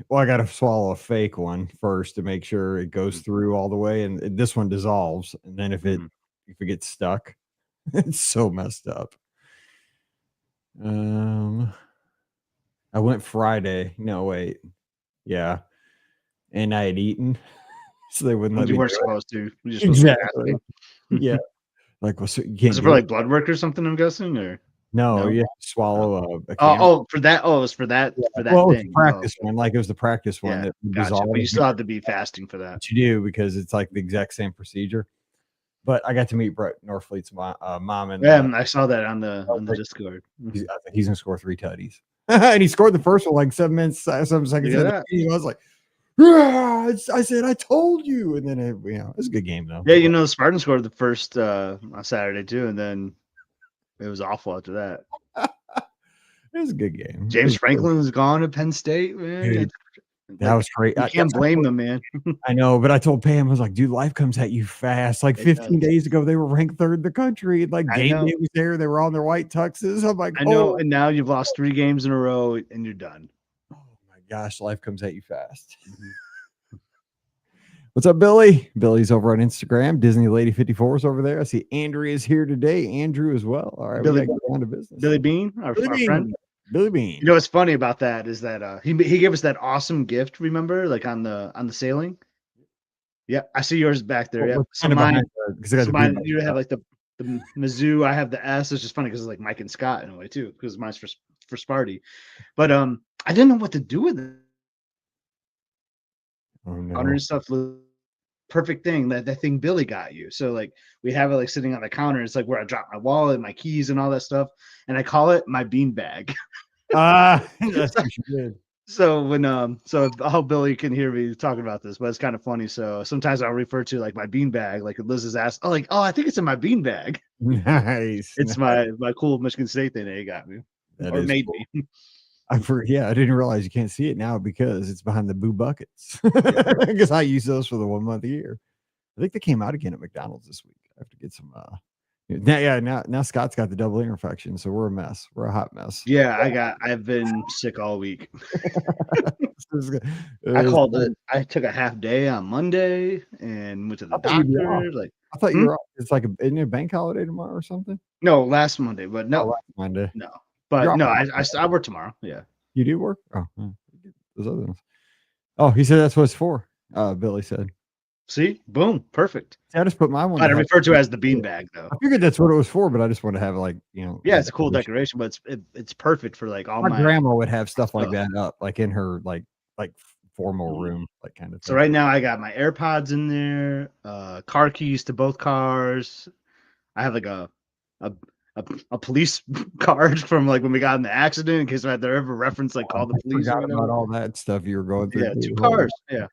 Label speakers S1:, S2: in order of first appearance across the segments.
S1: Well, I got to swallow a fake one first to make sure it goes through all the way, and this one dissolves. And then if it gets stuck, it's so messed up. I went Friday. No, wait, yeah, and I had eaten, so they wouldn't let
S2: You
S1: me.
S2: weren't supposed to. You just
S1: Exactly. Yeah. Like, well, so you can't
S2: was it
S1: do
S2: for
S1: it.
S2: like blood work or something? I'm guessing, or
S1: No,
S2: no?
S1: you have to swallow a
S2: For that. Oh, it was for that.
S1: Yeah.
S2: For that
S1: Well, it's
S2: thing.
S1: the practice one. Like, it was the practice one
S2: Yeah,
S1: that
S2: gotcha. But you
S1: dissolved.
S2: still have to be fasting for that.
S1: What you do, because it's like the exact same procedure. But I got to meet Brett Norfleet's mom, and
S2: Yeah, I saw that on the
S1: like,
S2: Discord.
S1: I think he's gonna score 3 tutties, and he scored the first one like 7 seconds
S2: Look
S1: into
S2: at
S1: the
S2: that.
S1: game. I was like, "Ah," I said, "I told you," and then it was a good game though.
S2: Yeah, the Spartans scored the first on Saturday too, and then it was awful after that.
S1: It was a good game.
S2: James Franklin is gone at Penn State, man.
S1: Dude, that was great.
S2: You can't blame them, man.
S1: I know, but I told Pam, I was like, dude, life comes at you fast. Like 15
S2: does.
S1: days ago, they were ranked 3rd in the country. Like
S2: I
S1: game
S2: know.
S1: day was there. They were on their white tuxes. I'm like,
S2: I know, and now you've lost 3 games in a row, and you're done.
S1: Oh my gosh, life comes at you fast. What's up, Billy? Billy's over on Instagram. Disney Lady 54 is over there. I see Andrea's here today. Andrew as well. All right,
S2: Billy,
S1: we gotta go down to business.
S2: Billy Bean, our friend.
S1: Billy Bean.
S2: You know what's funny about that is that he gave us that awesome gift. Remember, like on the sailing. Yeah, I see yours back there. Yeah, so mine. You have like the Mizzou. I have the S. It's just funny because it's like Mike and Scott in a way too, because mine's for Sparty. But I didn't know what to do with it.
S1: Oh no.
S2: And stuff. Perfect thing that thing Billy got you. So like we have it like sitting on the counter. It's like where I drop my wallet, my keys, and all that stuff. And I call it my bean bag.
S1: That's what you did.
S2: So when so I hope Billy can hear me talking about this, but it's kind of funny. So sometimes I'll refer to like my bean bag, like Liz's asked, oh I think it's in my bean bag.
S1: Nice.
S2: It's my cool Michigan State thing that he got me.
S1: That
S2: or made
S1: cool.
S2: me.
S1: I didn't realize you can't see it now because it's behind the boo buckets. Because I use those for the 1 month a year. I think they came out again at McDonald's this week. I have to get some now Scott's got the double ear infection, so we're a mess. We're a hot mess.
S2: Yeah, I've been sick all week. I called it. I took a half day on Monday and went to the doctor. Like
S1: I thought you were. It's like isn't it a bank holiday tomorrow or something?
S2: No, last Monday, but no,
S1: last Monday.
S2: No, but no, I work tomorrow. Yeah,
S1: you do work. Oh, those other ones. Oh, he said that's what it's for. Billy said.
S2: See, boom, perfect.
S1: I just put my one.
S2: I refer to it as the bean bag, though.
S1: I figured that's what it was for, but I just want to have it
S2: Yeah, it's a cool decoration, but it's perfect for like all
S1: my grandma would have stuff like that up, like in her like formal room, like kind of thing.
S2: So right now I got my AirPods in there, car keys to both cars. I have like a police card from like when we got in the accident in case I had to ever reference like call the police.
S1: Forgot about all that stuff you were going through.
S2: Yeah, 2 cars. Yeah.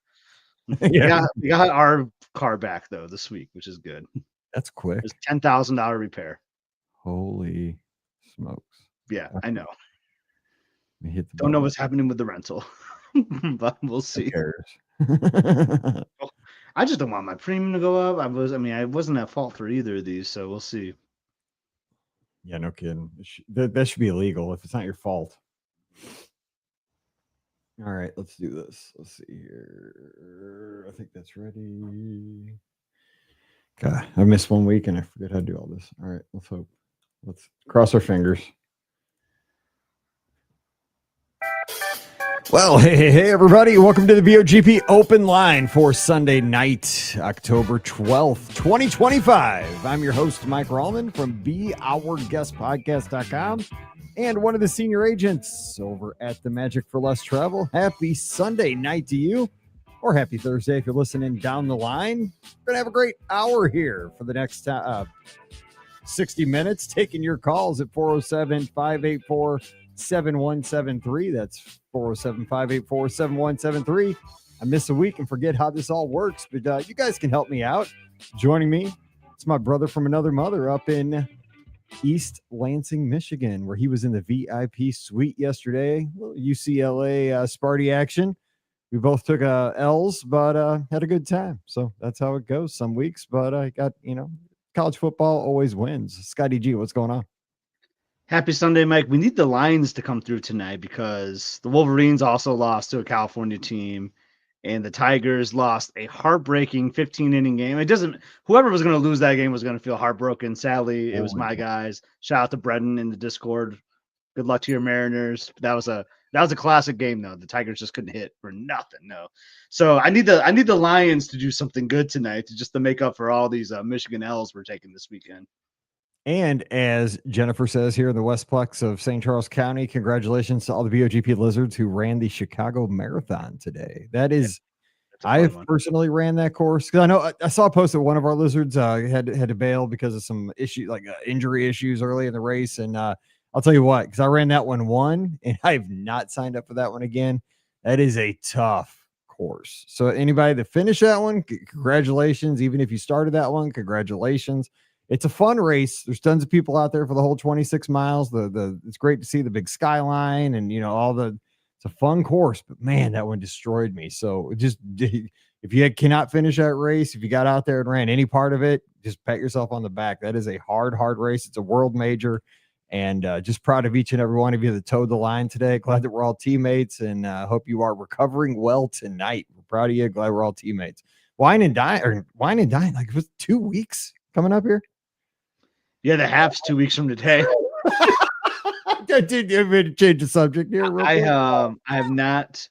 S2: We got our car back though this week, which is good.
S1: That's quick.
S2: It's $10,000 repair.
S1: Holy smokes!
S2: Yeah, I know.
S1: Don't
S2: know what's happening with the rental, but we'll see. I just don't want my premium to go up. I wasn't at fault for either of these, so we'll see.
S1: Yeah, no kidding. That should be illegal if it's not your fault. All right, let's do this. Let's see here. I think that's ready. God, I missed 1 week and I forget how to do all this. All right, let's hope. Let's cross our fingers. Well, hey, everybody. Welcome to the VOGP Open Line for Sunday night, October 12th, 2025. I'm your host, Mike Rallman from BeOurGuestPodcast.com and one of the senior agents over at the Magic for Less Travel. Happy Sunday night to you, or happy Thursday if you're listening down the line. We're going to have a great hour here for the next 60 minutes, taking your calls at 407-584-7173. That's 407-584-7173. I miss a week and forget how this all works, but you guys can help me out. Joining me, it's my brother from another mother up in East Lansing, Michigan, where he was in the VIP suite yesterday. UCLA Sparty action. We both took L's, but had a good time. So that's how it goes some weeks. But I got, college football always wins. Scotty G, what's going on?
S2: Happy Sunday, Mike. We need the Lions to come through tonight because the Wolverines also lost to a California team, and the Tigers lost a heartbreaking 15-inning game. It doesn't. Whoever was going to lose that game was going to feel heartbroken. Sadly, it was my guys. Shout out to Brendan in the Discord. Good luck to your Mariners. That was a classic game though. The Tigers just couldn't hit for nothing. No, so I need the Lions to do something good tonight to make up for all these Michigan L's we're taking this weekend.
S1: And as Jennifer says here in the Westplex of St. Charles County, congratulations to all the BOGP Lizards who ran the Chicago Marathon today. That is, I've personally ran that course because I know I saw a post that one of our Lizards had to bail because of some issue, like injury issues early in the race. And I'll tell you what, because I ran that one, and I have not signed up for that one again. That is a tough course. So anybody that finished that one, congratulations. Even if you started that one, congratulations. It's a fun race. There's tons of people out there for the whole 26 miles. It's great to see the big skyline and it's a fun course, but man, that one destroyed me. So just if you cannot finish that race, if you got out there and ran any part of it, just pat yourself on the back. That is a hard race. It's a world major, and just proud of each and every one of you that towed the line today. Glad that we're all teammates, and hope you are recovering well tonight. We're proud of you. Glad we're all teammates. Wine and dine. Like it was 2 weeks coming up here.
S2: Yeah, the half's 2 weeks from today.
S1: Did you change the subject here?
S2: I have not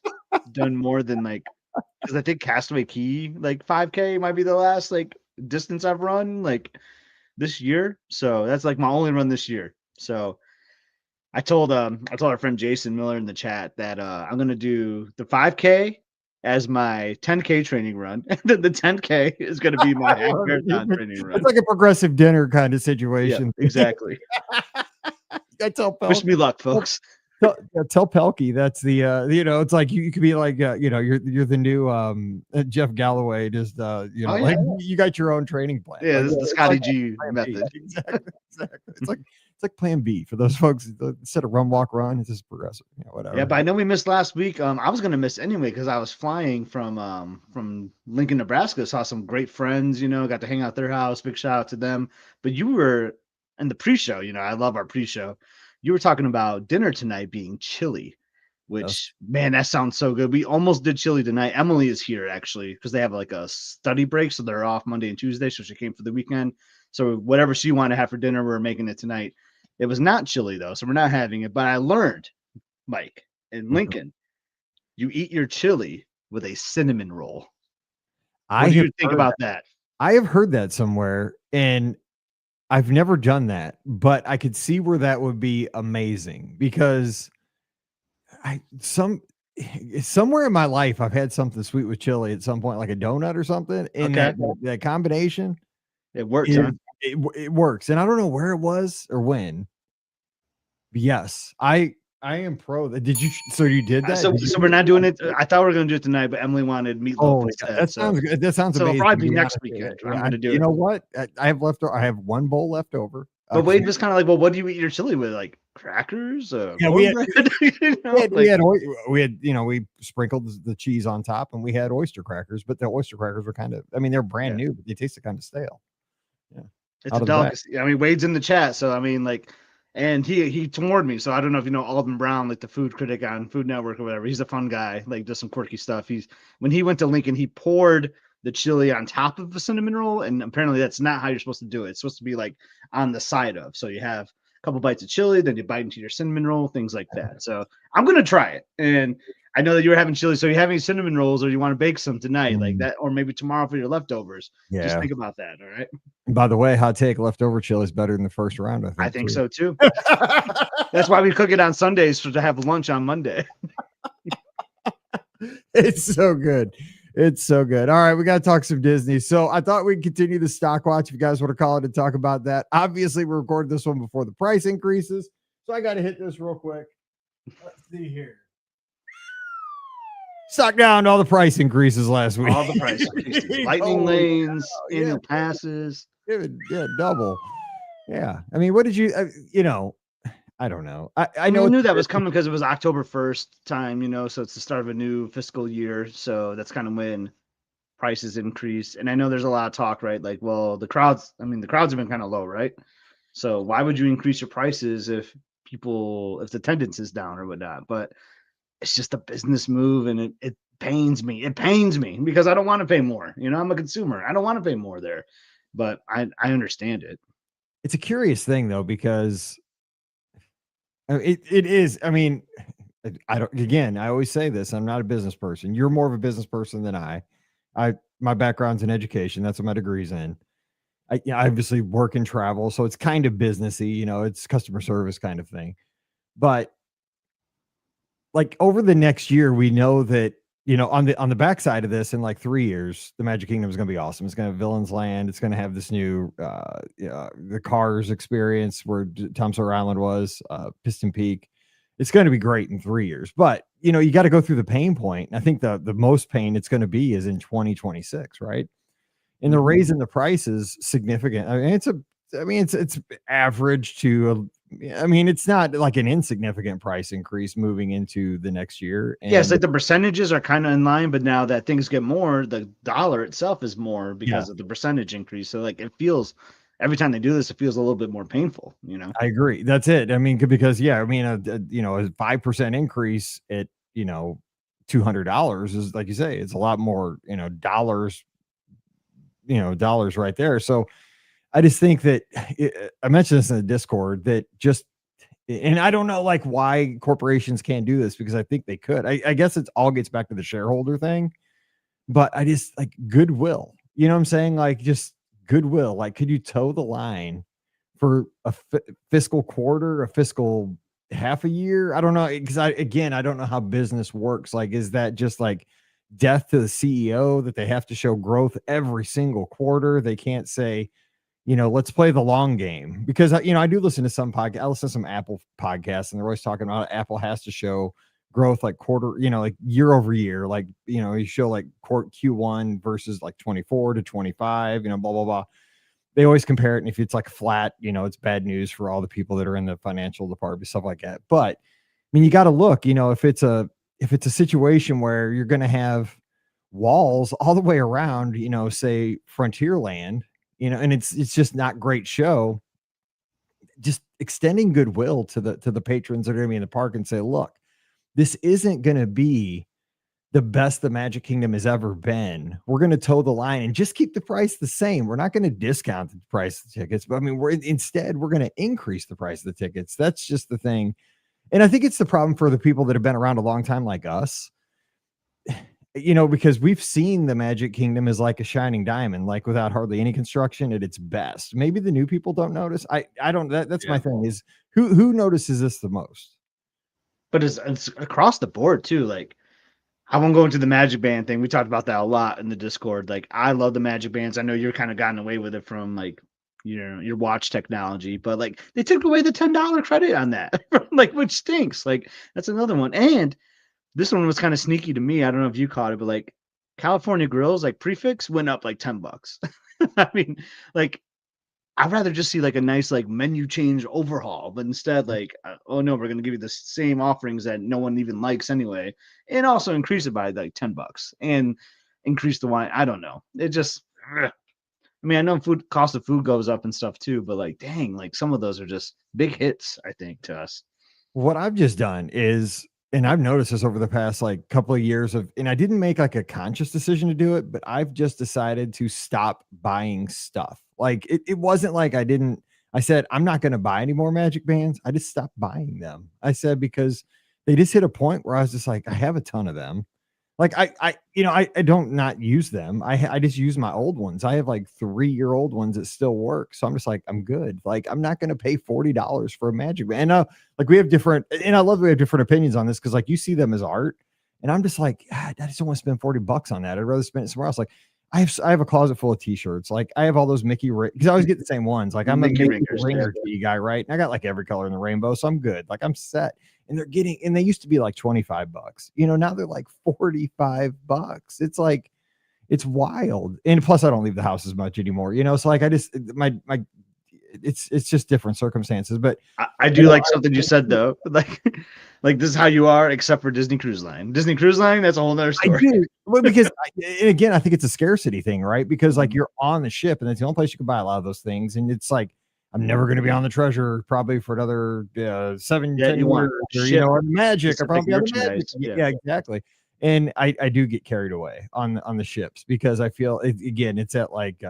S2: done more than because I think Castaway Key 5K might be the last distance I've run this year. So that's my only run this year. So I told our friend Jason Miller in the chat that I'm gonna do the 5K as my 10K training run, and then the 10K is going to be my marathon training run.
S1: It's like a progressive dinner kind of situation.
S2: Yeah, exactly.
S1: I tell Pelkey,
S2: wish me luck, folks.
S1: Tell Pelkey that's the it's like you could be like you're the new Jeff Galloway, just you got your own training plan.
S2: Yeah, this is the Scotty G method.
S1: Exactly. It's like plan B for those folks. Instead of run, walk, run, it's just progressive. Whatever.
S2: Yeah, but I know we missed last week. I was gonna miss anyway because I was flying from Lincoln, Nebraska. Saw some great friends. Got to hang out at their house. Big shout out to them. But you were in the pre-show. I love our pre-show. You were talking about dinner tonight being chili, which man, that sounds so good. We almost did chili tonight. Emily is here actually because they have a study break, so they're off Monday and Tuesday. So she came for the weekend. So whatever she wanted to have for dinner, we're making it tonight. It was not chili though, so we're not having it. But I learned, Mike, in Lincoln, you eat your chili with a cinnamon roll. What do you think about that?
S1: I have heard that somewhere, and I've never done that, but I could see where that would be amazing because somewhere in my life I've had something sweet with chili at some point, like a donut or something. And that combination,
S2: it works.
S1: It works, and I don't know where it was or when. But yes, I am pro. Did you? So you did that?
S2: So we're not doing it. I thought we were going to do it tonight, but Emily wanted meatloaf instead.
S1: That sounds good. That sounds amazing.
S2: So it'll probably be next weekend. I'm going to do it.
S1: You know what? I have one bowl left over.
S2: But Wade was kind of like, well, what do you eat your chili with? Like crackers?
S1: Yeah, we sprinkled the cheese on top, and we had oyster crackers. But the oyster crackers were they're brand new, but they tasted kind of stale. Yeah,
S2: it's a delicacy. Wade's in the chat, so and he warned me. So I don't know if you know Alden Brown, the food critic on Food Network or whatever. He's a fun guy, does some quirky stuff. When he went to Lincoln, he poured the chili on top of the cinnamon roll, and apparently that's not how you're supposed to do it. It's supposed to be on the side of. So you have a couple bites of chili, then you bite into your cinnamon roll, things like that. So I'm gonna try it, and I know that you were having chili. So you have any cinnamon rolls, or you want to bake some tonight, like that, or maybe tomorrow for your leftovers? Yeah, just think about that. All right.
S1: By the way, hot take: leftover chili is better than the first round.
S2: I think so too. That's why we cook it on Sundays to have lunch on Monday.
S1: It's so good. It's so good. All right, we got to talk some Disney. So I thought we'd continue the stock watch if you guys want to call it and talk about that. Obviously, we recorded this one before the price increases, so I got to hit this real quick. Let's see here. Stock down all the price increases last week.
S2: All the price increases. Lightning lanes, annual passes.
S1: Yeah, double. Yeah. I mean, what did you, I don't know. I
S2: knew that was coming because it was October 1st time, so it's the start of a new fiscal year. So that's kind of when prices increase. And I know there's a lot of talk, right? The crowds have been kind of low, right? So why would you increase your prices if people, if the attendance is down or whatnot. But it's just a business move, and it pains me. It pains me because I don't want to pay more. You know, I'm a consumer. I don't want to pay more there, but I understand it.
S1: It's a curious thing though, because it is. I mean, I don't. Again, I always say this. I'm not a business person. You're more of a business person than I. My background's in education. That's what my degree's in. I obviously work and travel, so it's kind of businessy. You know, it's customer service kind of thing. But like over the next year, we know that, you know, on the backside of this, in like 3 years, the Magic Kingdom is going to be awesome. It's going to have Villains Land. It's going to have this new the Cars experience where Tom Sawyer Island was, Piston Peak. It's going to be great in 3 years, but you know, you got to go through the pain point. I think the most pain it's going to be is in 2026, right? And the raise in the price is significant. I mean, it's average to I mean, it's not like an insignificant price increase moving into the next year. And
S2: yes, like the percentages are kind of in line, but now that things get more, the dollar itself is more because of the percentage increase. So like it feels every time they do this, it feels a little bit more painful, you know?
S1: I agree. That's it. I mean, because I mean, you know, a 5% increase at, you know, $200 is, like you say, it's a lot more, you know, dollars right there. So I just think that I mentioned this in the Discord that just, and I don't know like why corporations can't do this, because I think they could. I guess it all gets back to the shareholder thing, but I just like goodwill. You know what I'm saying? Like just goodwill. Like, could you toe the line for a fiscal quarter, a fiscal half a year? I don't know, because I don't know how business works. Like, is that just like death to the CEO that they have to show growth every single quarter? They can't say, you know, let's play the long game, because you know, I do listen to some podcast. I listen to some Apple podcasts, and they're always talking about Apple has to show growth like quarter, you know, like year over year. Like, you know, you show like Q1 versus like 24 to 25, you know, blah, blah, blah. They always compare it. And if it's like flat, you know, it's bad news for all the people that are in the financial department, stuff like that. But I mean, you got to look, you know, if it's a situation where you're going to have walls all the way around, you know, say Frontierland, you know, and it's just not great show. Just extending goodwill to the patrons that are going to be in the park and say, look, this isn't going to be the best the Magic Kingdom has ever been. We're going to toe the line and just keep the price the same. We're not going to discount the price of the tickets, but I mean, we're going to increase the price of the tickets. That's just the thing. And I think it's the problem for the people that have been around a long time, like us, you know, because we've seen the Magic Kingdom as like a shining diamond, like without hardly any construction at its best. Maybe the new people don't notice. I don't, that's my thing is who notices this the most?
S2: But it's across the board too. Like, I won't go into the Magic Band thing. We talked about that a lot in the Discord. Like, I love the Magic Bands. I know you're kind of gotten away with it from like, you know, your watch technology, but like they took away the $10 credit on that, like, which stinks. Like, that's another one. And this one was kind of sneaky to me. I don't know if you caught it, but like California Grills, like prefix went up like $10. I mean, like, I'd rather just see like a nice like menu change overhaul, but instead like, oh no, we're gonna give you the same offerings that no one even likes anyway, and also increase it by like $10 and increase the wine. I don't know. It just, ugh. I mean, I know cost of food goes up and stuff too, but like, dang, like some of those are just big hits, I think, to us.
S1: What I've just done is, and I've noticed this over the past like couple of years and I didn't make like a conscious decision to do it, but I've just decided to stop buying stuff. Like it wasn't like I said, I'm not going to buy any more Magic Bands. I just stopped buying them. I said, because they just hit a point where I was just like, I have a ton of them. Like I don't not use them. I just use my old ones. I have like 3-year-old ones that still work. So I'm just like, I'm good. Like I'm not going to pay $40 for a Magic Band. And like we have different, and I love that we have different opinions on this, because like you see them as art, and I'm just like, I just don't want to spend $40 on that. I'd rather spend it somewhere else. Like I have a closet full of t-shirts. Like I have all those Mickey, because I always get the same ones. Like I'm a Mickey Ringer guy, right? And I got like every color in the rainbow, so I'm good. Like I'm set. And they used to be like $25, you know, now they're like $45. It's like, it's wild. And plus I don't leave the house as much anymore, you know? So like, I just, it's just different circumstances, but
S2: I do like something you said though. Like this is how you are, except for Disney Cruise Line. Disney Cruise Line, that's a whole nother story.
S1: I do. Well, because and again, I think it's a scarcity thing, right? Because like you're on the ship and it's the only place you can buy a lot of those things. And it's like, I'm never going to be on the Treasure probably for another 7,
S2: Yeah,
S1: 10
S2: you want
S1: years, or you know, on the Magic. I
S2: specific
S1: probably on the Magic.
S2: merchandise.
S1: Yeah, exactly. And I do get carried away on the ships because I feel again it's at like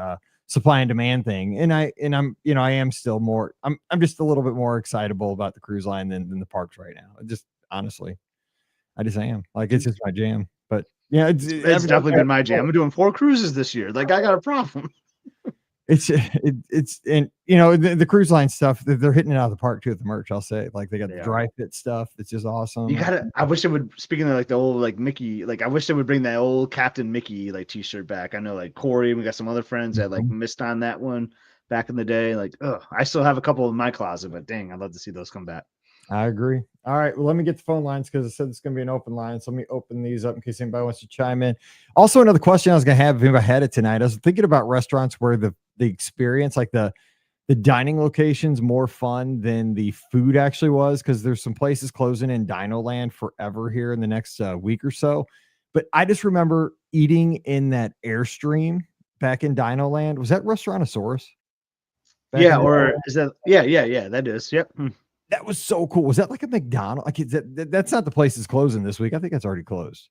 S1: supply and demand thing, and I'm you know I am still more I'm just a little bit more excitable about the cruise line than the parks right now. Just honestly, I just am like it's just my jam. But yeah,
S2: It's definitely been my jam. I'm doing 4 cruises this year. Like I got a problem.
S1: It's and you know the cruise line stuff they're hitting it out of the park too at the merch. I'll say like they got the dry fit stuff that's just awesome.
S2: You gotta. I wish it would. Speaking of like the old like Mickey, like I wish they would bring that old Captain Mickey like T-shirt back. I know like Corey, we got some other friends that like missed on that one back in the day. Like, I still have a couple in my closet, but dang, I'd love to see those come back.
S1: I agree. All right, well, let me get the phone lines because I said it's going to be an open line. So let me open these up in case anybody wants to chime in. Also, another question I was going to have if I had it tonight. I was thinking about restaurants where the experience, like the dining location's more fun than the food actually was, because there's some places closing in Dino Land forever here in the next week or so. But I just remember eating in that Airstream back in Dino Land. Was that Restaurantosaurus?
S2: Yeah, or is that? Yeah. That is. Yep.
S1: That was so cool. Was that like a McDonald's? Like that's not the place that's closing this week. I think that's already closed.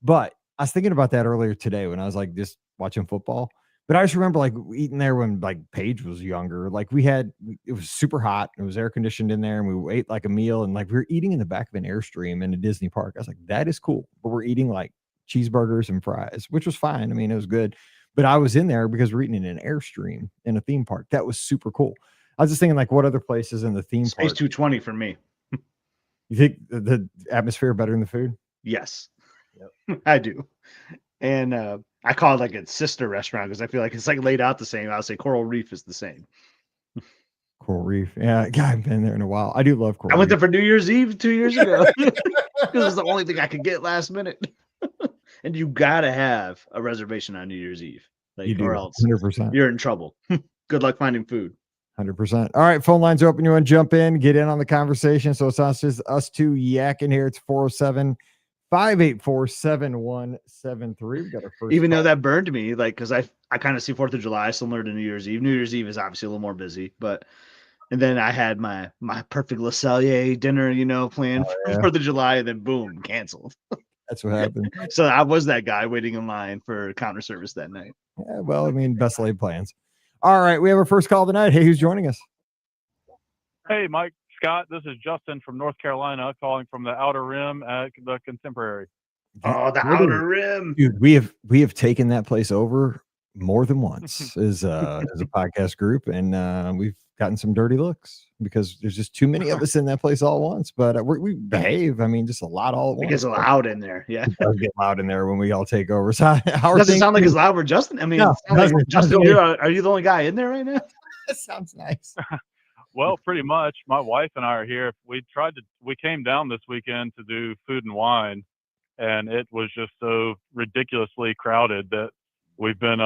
S1: But I was thinking about that earlier today when I was like just watching football. But I just remember like eating there when like Paige was younger. Like it was super hot. It was air conditioned in there, and we ate like a meal, and like we were eating in the back of an Airstream in a Disney park. I was like, that is cool. But we're eating like cheeseburgers and fries, which was fine. I mean, it was good. But I was in there because we're eating in an Airstream in a theme park. That was super cool. I was just thinking, like, what other places in the theme
S2: Space
S1: park?
S2: 220 for me.
S1: You think the atmosphere better than the food?
S2: Yes, I do. And I call it like its sister restaurant because I feel like it's like laid out the same. I would say Coral Reef is the same.
S1: Coral Reef, yeah. God, I've been there in a while. I do love Coral
S2: I went
S1: Reef.
S2: there for New Year's Eve 2 years ago because it was the only thing I could get last minute. And you gotta have a reservation on New Year's Eve, like,
S1: You do,
S2: or else
S1: 100%.
S2: you're in trouble. Good luck finding food.
S1: 100%. All right, phone lines are open. You want to jump in, get in on the conversation? So it's not just us two yakking here. It's 407-584-7173. We got our first.
S2: Even though that burned me, like, because I kind of see 4th of July similar to New Year's Eve. New Year's Eve is obviously a little more busy, but and then I had my perfect Le Cellier dinner, planned for 4th of July, and then boom, canceled.
S1: That's what happened.
S2: So I was that guy waiting in line for counter service that night.
S1: Yeah, well, I mean, best laid plans. All right, we have our first call tonight. Hey, who's joining us?
S3: Hey, Mike, Scott, this is Justin from North Carolina calling from the Outer Rim at the Contemporary.
S2: Oh, the Outer Rim.
S1: Dude, we have taken that place over more than once as a podcast group, and we've gotten some dirty looks because there's just too many of us in that place all at once. But we behave. I mean, just a lot all at once.
S2: It gets loud in there. Yeah,
S1: it does get loud in there when we all take over. So how
S2: does it sound like it's loud for Justin? I mean,
S1: no,
S2: like, Justin, are you the only guy in there right now?
S1: That sounds nice.
S3: Well, pretty much. My wife and I are here. We came down this weekend to do food and wine, and it was just so ridiculously crowded that we've been,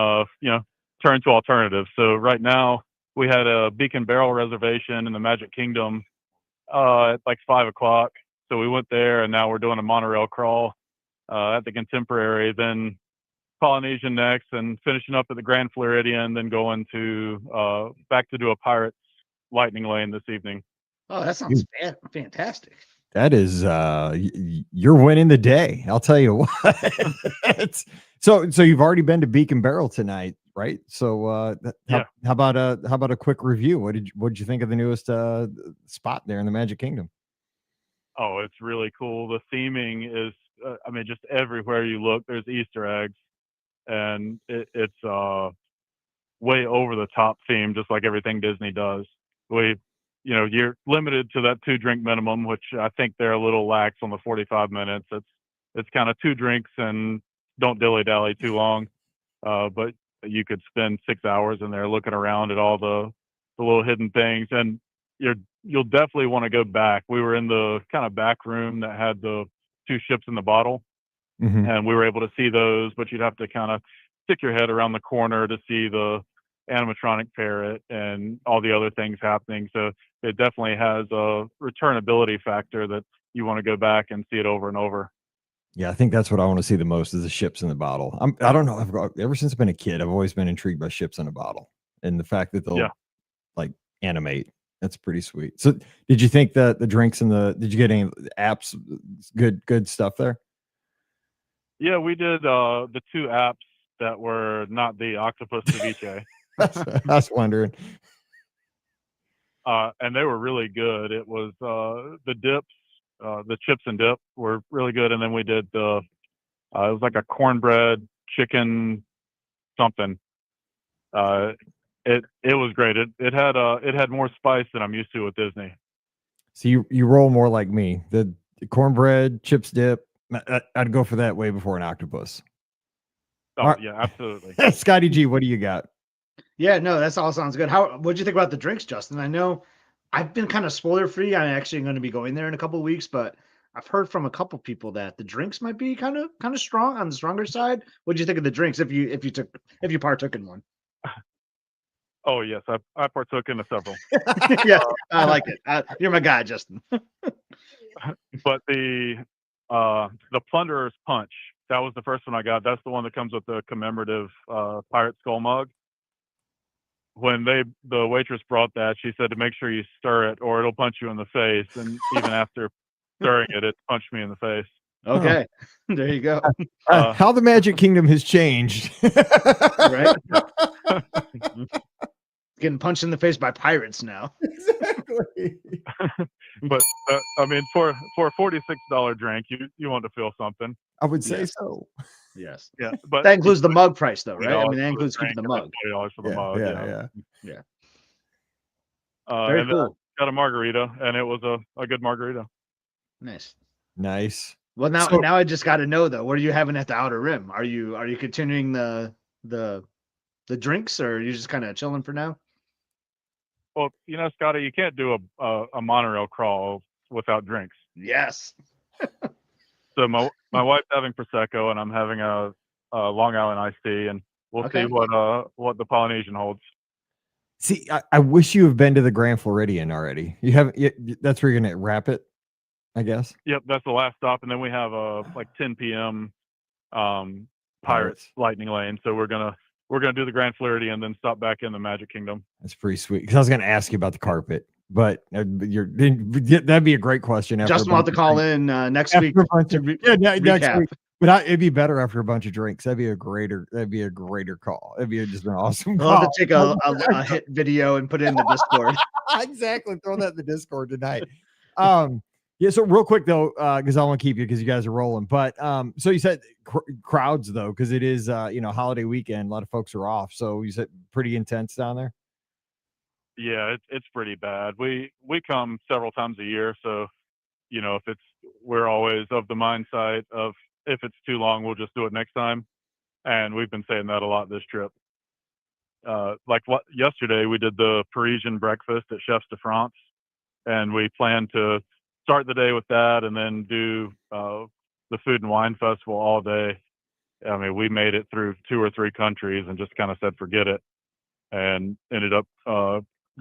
S3: turned to alternatives. So right now we had a Beacon Barrel reservation in the Magic Kingdom at like 5:00. So we went there, and now we're doing a monorail crawl at the Contemporary, then Polynesian next, and finishing up at the Grand Floridian, then going to back to do a Pirates Lightning Lane this evening.
S2: Oh, that sounds fantastic.
S1: That is you're winning the day. I'll tell you what. So you've already been to Beacon Barrel tonight, right? So how about a quick review? What did you think of the newest spot there in the Magic Kingdom?
S3: Oh, it's really cool. The theming is just everywhere you look there's Easter eggs, and it's way over the top theme, just like everything Disney does. You're limited to that 2-drink minimum, which I think they're a little lax on the 45 minutes. It's kind of 2 drinks and don't dilly-dally too long. But you could spend 6 hours in there looking around at all the little hidden things, and you'll definitely want to go back. We were in the kind of back room that had the 2 ships in the bottle, and we were able to see those, but you'd have to kind of stick your head around the corner to see the animatronic parrot and all the other things happening. So it definitely has a returnability factor that you want to go back and see it over and over.
S1: Yeah, I think that's what I want to see the most is the ships in the bottle. I don't know. Ever since I've been a kid, I've always been intrigued by ships in a bottle, and the fact that they'll like animate. That's pretty sweet. So did you think that the drinks and did you get any apps, good stuff there?
S3: Yeah, we did the 2 apps that were not the octopus ceviche.
S1: I was wondering.
S3: And they were really good. It was the dips, the chips and dip were really good, and then we did it was like a cornbread chicken something. It was great. It had more spice than I'm used to with Disney.
S1: So you roll more like me. The cornbread, chips, dip. I'd go for that way before an octopus.
S3: Oh yeah, absolutely.
S1: Scotty G, what do you got?
S2: Yeah, no, that's all sounds good. What'd you think about the drinks, Justin? I know I've been kind of spoiler free. I'm actually going to be going there in a couple of weeks, but I've heard from a couple people that the drinks might be kind of strong, on the stronger side. What'd you think of the drinks if you partook in one?
S3: Oh yes, I partook in several.
S2: Yeah, I like it. You're my guy, Justin.
S3: But the Plunderer's Punch, that was the first one I got. That's the one that comes with the commemorative pirate skull mug. When the waitress brought that, she said to make sure you stir it or it'll punch you in the face. And even after stirring it, it punched me in the face.
S2: Okay, there you go.
S1: How the Magic Kingdom has changed,
S2: right? Getting punched in the face by pirates now.
S1: Exactly.
S3: But I mean, for a $46 drink, you want to feel something.
S1: I would say so.
S2: Yes.
S3: Yeah, but
S2: that includes the mug price, though, right? I mean, that includes keeping the mug.
S3: $20 for the mug.
S2: Yeah.
S3: Very
S2: and cool.
S3: Got a margarita, and it was a good margarita.
S1: Nice.
S2: Well, now I just got to know though. What are you having at the Outer Rim? Are you continuing the drinks, or are you just kind of chilling for now?
S3: Well, Scotty, you can't do a monorail crawl without drinks.
S2: Yes.
S3: So my wife's having prosecco, and I'm having a Long Island iced tea, and we'll see what the Polynesian holds.
S1: See, I wish you have been to the Grand Floridian already. You haven't. That's where you're gonna wrap it, I guess.
S3: Yep, that's the last stop, and then we have like 10 p.m. Pirates Lightning Lane. So we're gonna do the Grand Floridian and then stop back in the Magic Kingdom.
S1: That's pretty sweet. Because I was gonna ask you about the carpet, but that'd be a great question.
S2: Justin will have to call in next week.
S1: Next week. But it'd be better after a bunch of drinks. That'd be a greater call. It'd be just an awesome call.
S2: I'll have to take a hit video and put it in the Discord.
S1: Exactly. Throw that in the Discord tonight. Yeah. So real quick though, because I want to keep you because you guys are rolling. But so you said crowds though, because it is holiday weekend. A lot of folks are off. So you said pretty intense down there.
S3: Yeah, it's pretty bad. We come several times a year, so we're always of the mindset of, if it's too long, we'll just do it next time. And we've been saying that a lot this trip. Yesterday, we did the Parisian breakfast at Chefs de France, and we plan to start the day with that and then do the Food and Wine Festival all day. I mean, we made it through 2 or 3 countries and just kind of said, forget it, and ended up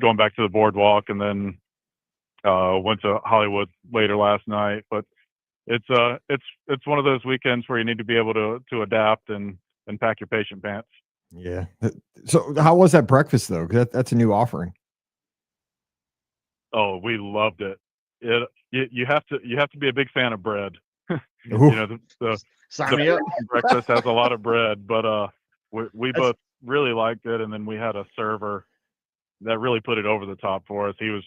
S3: going back to the boardwalk, and then went to Hollywood later last night. But it's one of those weekends where you need to be able to adapt and pack your patient pants.
S1: Yeah. So how was that breakfast though? Because that's a new offering.
S3: Oh, we loved it. You have to be a big fan of bread. The breakfast has a lot of bread, but we both really liked it, and then we had a server that really put it over the top for us. He was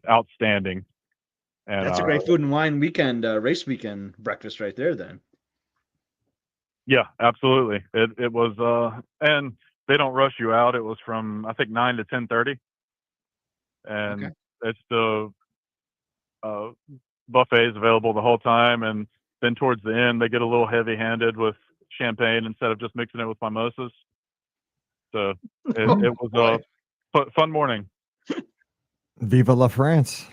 S3: outstanding. And
S2: that's a great food and wine weekend, race weekend breakfast right there then.
S3: Yeah, absolutely. It was, and they don't rush you out. It was from, I think, 9 to 10:30. And it's the buffets available the whole time. And then towards the end, they get a little heavy handed with champagne instead of just mixing it with mimosas. So it was a fun morning.
S1: Viva la France.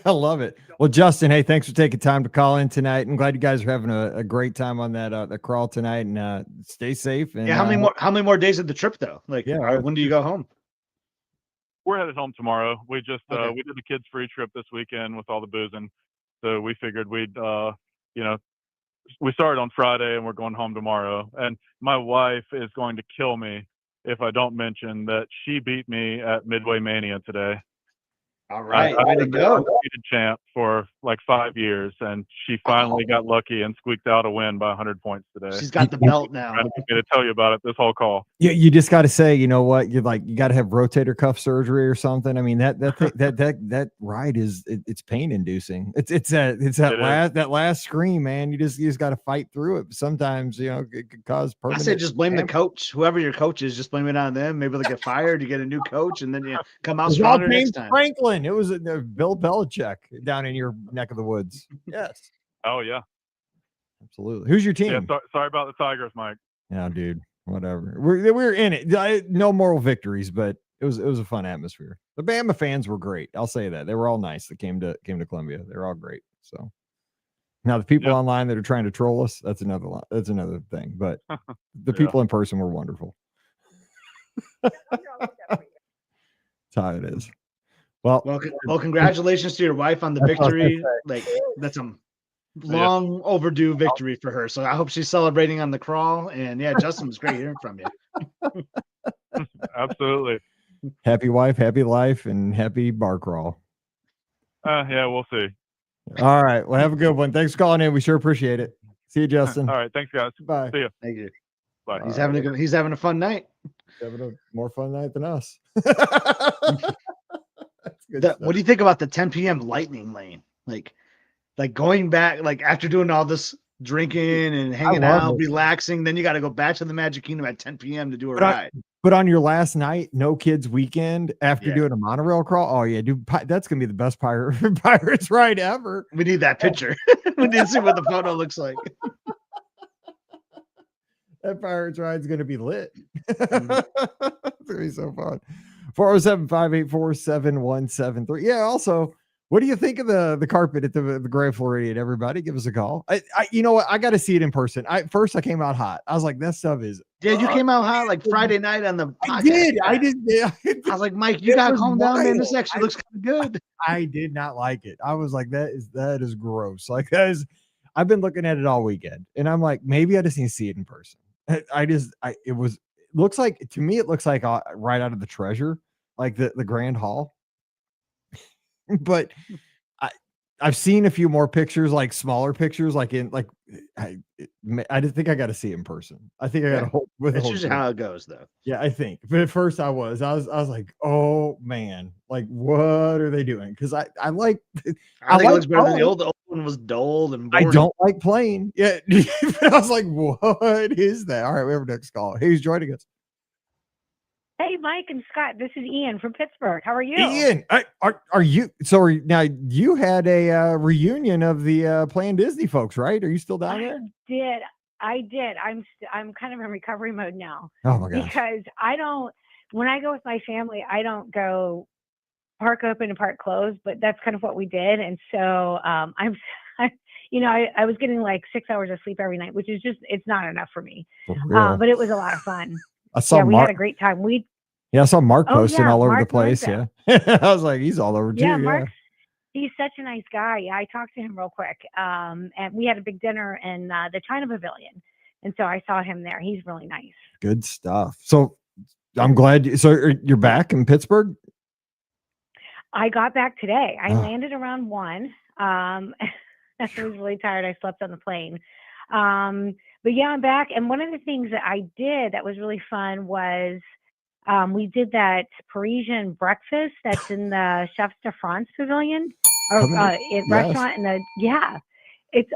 S1: I love it. Well, Justin, hey, thanks for taking time to call in tonight. I'm glad you guys are having a great time on that the crawl tonight, and stay safe. And
S2: how many more days of the trip though? When do you go home?
S3: We're headed home tomorrow. We just we did the kids free trip this weekend with all the boozing, so we figured we'd we started on Friday and we're going home tomorrow. And my wife is going to kill me if I don't mention that she beat me at Midway Mania today.
S2: All right, way to go.
S3: Undefeated champ for like 5 years, and she finally got lucky and squeaked out a win by 100 points today.
S2: She's got the belt now.
S3: Trying to get me to tell you about it this whole call.
S1: Yeah, you just got to say, you know what? You got to have rotator cuff surgery or something. I mean, that ride it's pain inducing. It's that last scream, man. You just got to fight through it. Sometimes it could cause permanent.
S2: I say just blame the coach. Whoever your coach is, just blame it on them. Maybe they'll get fired. You get a new coach, and then you come out stronger next time.
S1: Franklin. It was Bill Belichick down in your neck of the woods. Yes.
S3: Oh yeah.
S1: Absolutely. Who's your team?
S3: Yeah, sorry about the Tigers, Mike.
S1: Yeah, dude. Whatever. We're in it. No moral victories, but it was a fun atmosphere. The Bama fans were great. I'll say that. They were all nice that came to Columbia. They're all great. So now the people online that are trying to troll us, that's another thing. But the people in person were wonderful. That's how it is. Well,
S2: congratulations to your wife on the victory. Like that's a long overdue victory for her. So I hope she's celebrating on the crawl. And yeah, Justin, was great hearing from you.
S3: Absolutely.
S1: Happy wife, happy life, and happy bar crawl.
S3: Yeah, we'll see.
S1: All right. Well, have a good one. Thanks for calling in. We sure appreciate it. See you, Justin.
S3: All right. Thanks, guys.
S1: Bye.
S3: See you.
S2: Thank you.
S3: Bye.
S2: He's having a fun night.
S1: Having a more fun night than us.
S2: What do you think about the 10 p.m. lightning lane? Like going back, like after doing all this drinking and hanging out, relaxing, then you got to go back to the Magic Kingdom at 10 p.m. to do a ride.
S1: But on your last night, no kids weekend, after doing a monorail crawl, oh yeah, dude, that's gonna be the best Pirates ride ever.
S2: We need that picture. We need to see what the photo looks like.
S1: That Pirates ride's gonna be lit. It's gonna be so fun. 407-584-7173. Yeah. Also, what do you think of the carpet at the Grand Floridian? Everybody, give us a call. You know what? I got to see it in person. I came out hot. I was like, that stuff is.
S2: Yeah, you came out hot like Friday night on the
S1: podcast. I did.
S2: I was like, Mike, you got to calm down, man. This actually looks kind of good.
S1: I did not like it. I was like, that is gross. Like I've been looking at it all weekend, and I'm like, maybe I just need to see it in person. It looks like to me, it looks like right out of the Treasure, like the Grand Hall. But I've seen a few more pictures, like smaller pictures, like I just think I got to see it in person. I think I got to hold with.
S2: That's usually how it goes, though.
S1: Yeah, I think. But at first, I was like, oh man, like what are they doing? Because I think it
S2: looks better than the old. The old one was dull and boring.
S1: I don't like playing. Yeah, I was like, what is that? All right, we have our next call. Hey, who's joining us?
S4: Hey, Mike and Scott, this is Ian from Pittsburgh. How are you?
S1: Ian, are you? So now you had a reunion of the Playing Disney folks, right? Are you still down there?
S4: I did. I'm kind of in recovery mode now.
S1: Oh my gosh!
S4: Because when I go with my family, I don't go park open and park closed. But that's kind of what we did, and so I was getting like 6 hours of sleep every night, which is it's not enough for me. But it was a lot of fun. We had a great time.
S1: I saw Mark posting all over the place. Yeah. I was like, he's all over too.
S4: Yeah, Mark, he's such a nice guy. Yeah, I talked to him real quick. And we had a big dinner in the China Pavilion. And so I saw him there. He's really nice.
S1: Good stuff. So I'm glad. So you're back in Pittsburgh?
S4: I got back today. I landed around 1. I was really tired. I slept on the plane. But yeah, I'm back. And one of the things that I did that was really fun was we did that Parisian breakfast that's in the Chef de France Pavilion restaurant. It's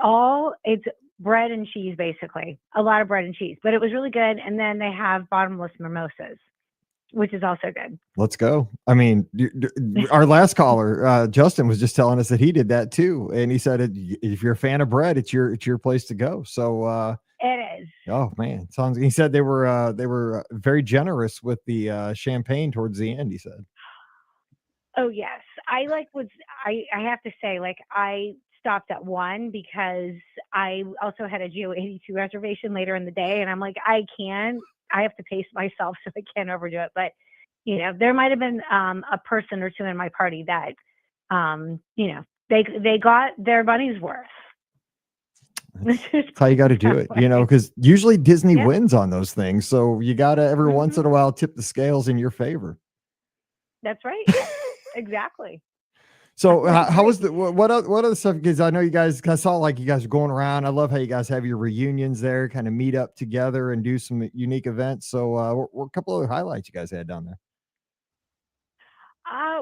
S4: bread and cheese, basically. A lot of bread and cheese, but it was really good. And then they have bottomless mimosas, which is also good.
S1: Let's go. I mean, our last caller, Justin, was just telling us that he did that too. And he said, if you're a fan of bread, it's your place to go. So,
S4: it is.
S1: Oh man, he said they were very generous with the champagne towards the end. He said.
S4: Oh yes, I have to say, like, I stopped at 1 because I also had a Geo 82 reservation later in the day, and I'm like, I have to pace myself so I can't overdo it. But there might have been a person or two in my party that they got their money's worth.
S1: That's how you got to do it, because usually Disney wins on those things. So you got to every once in a while tip the scales in your favor.
S4: That's right. Exactly.
S1: So how was what other stuff? Because I know you guys, I saw like you guys are going around. I love how you guys have your reunions there, kind of meet up together and do some unique events. So what a couple other highlights you guys had down there?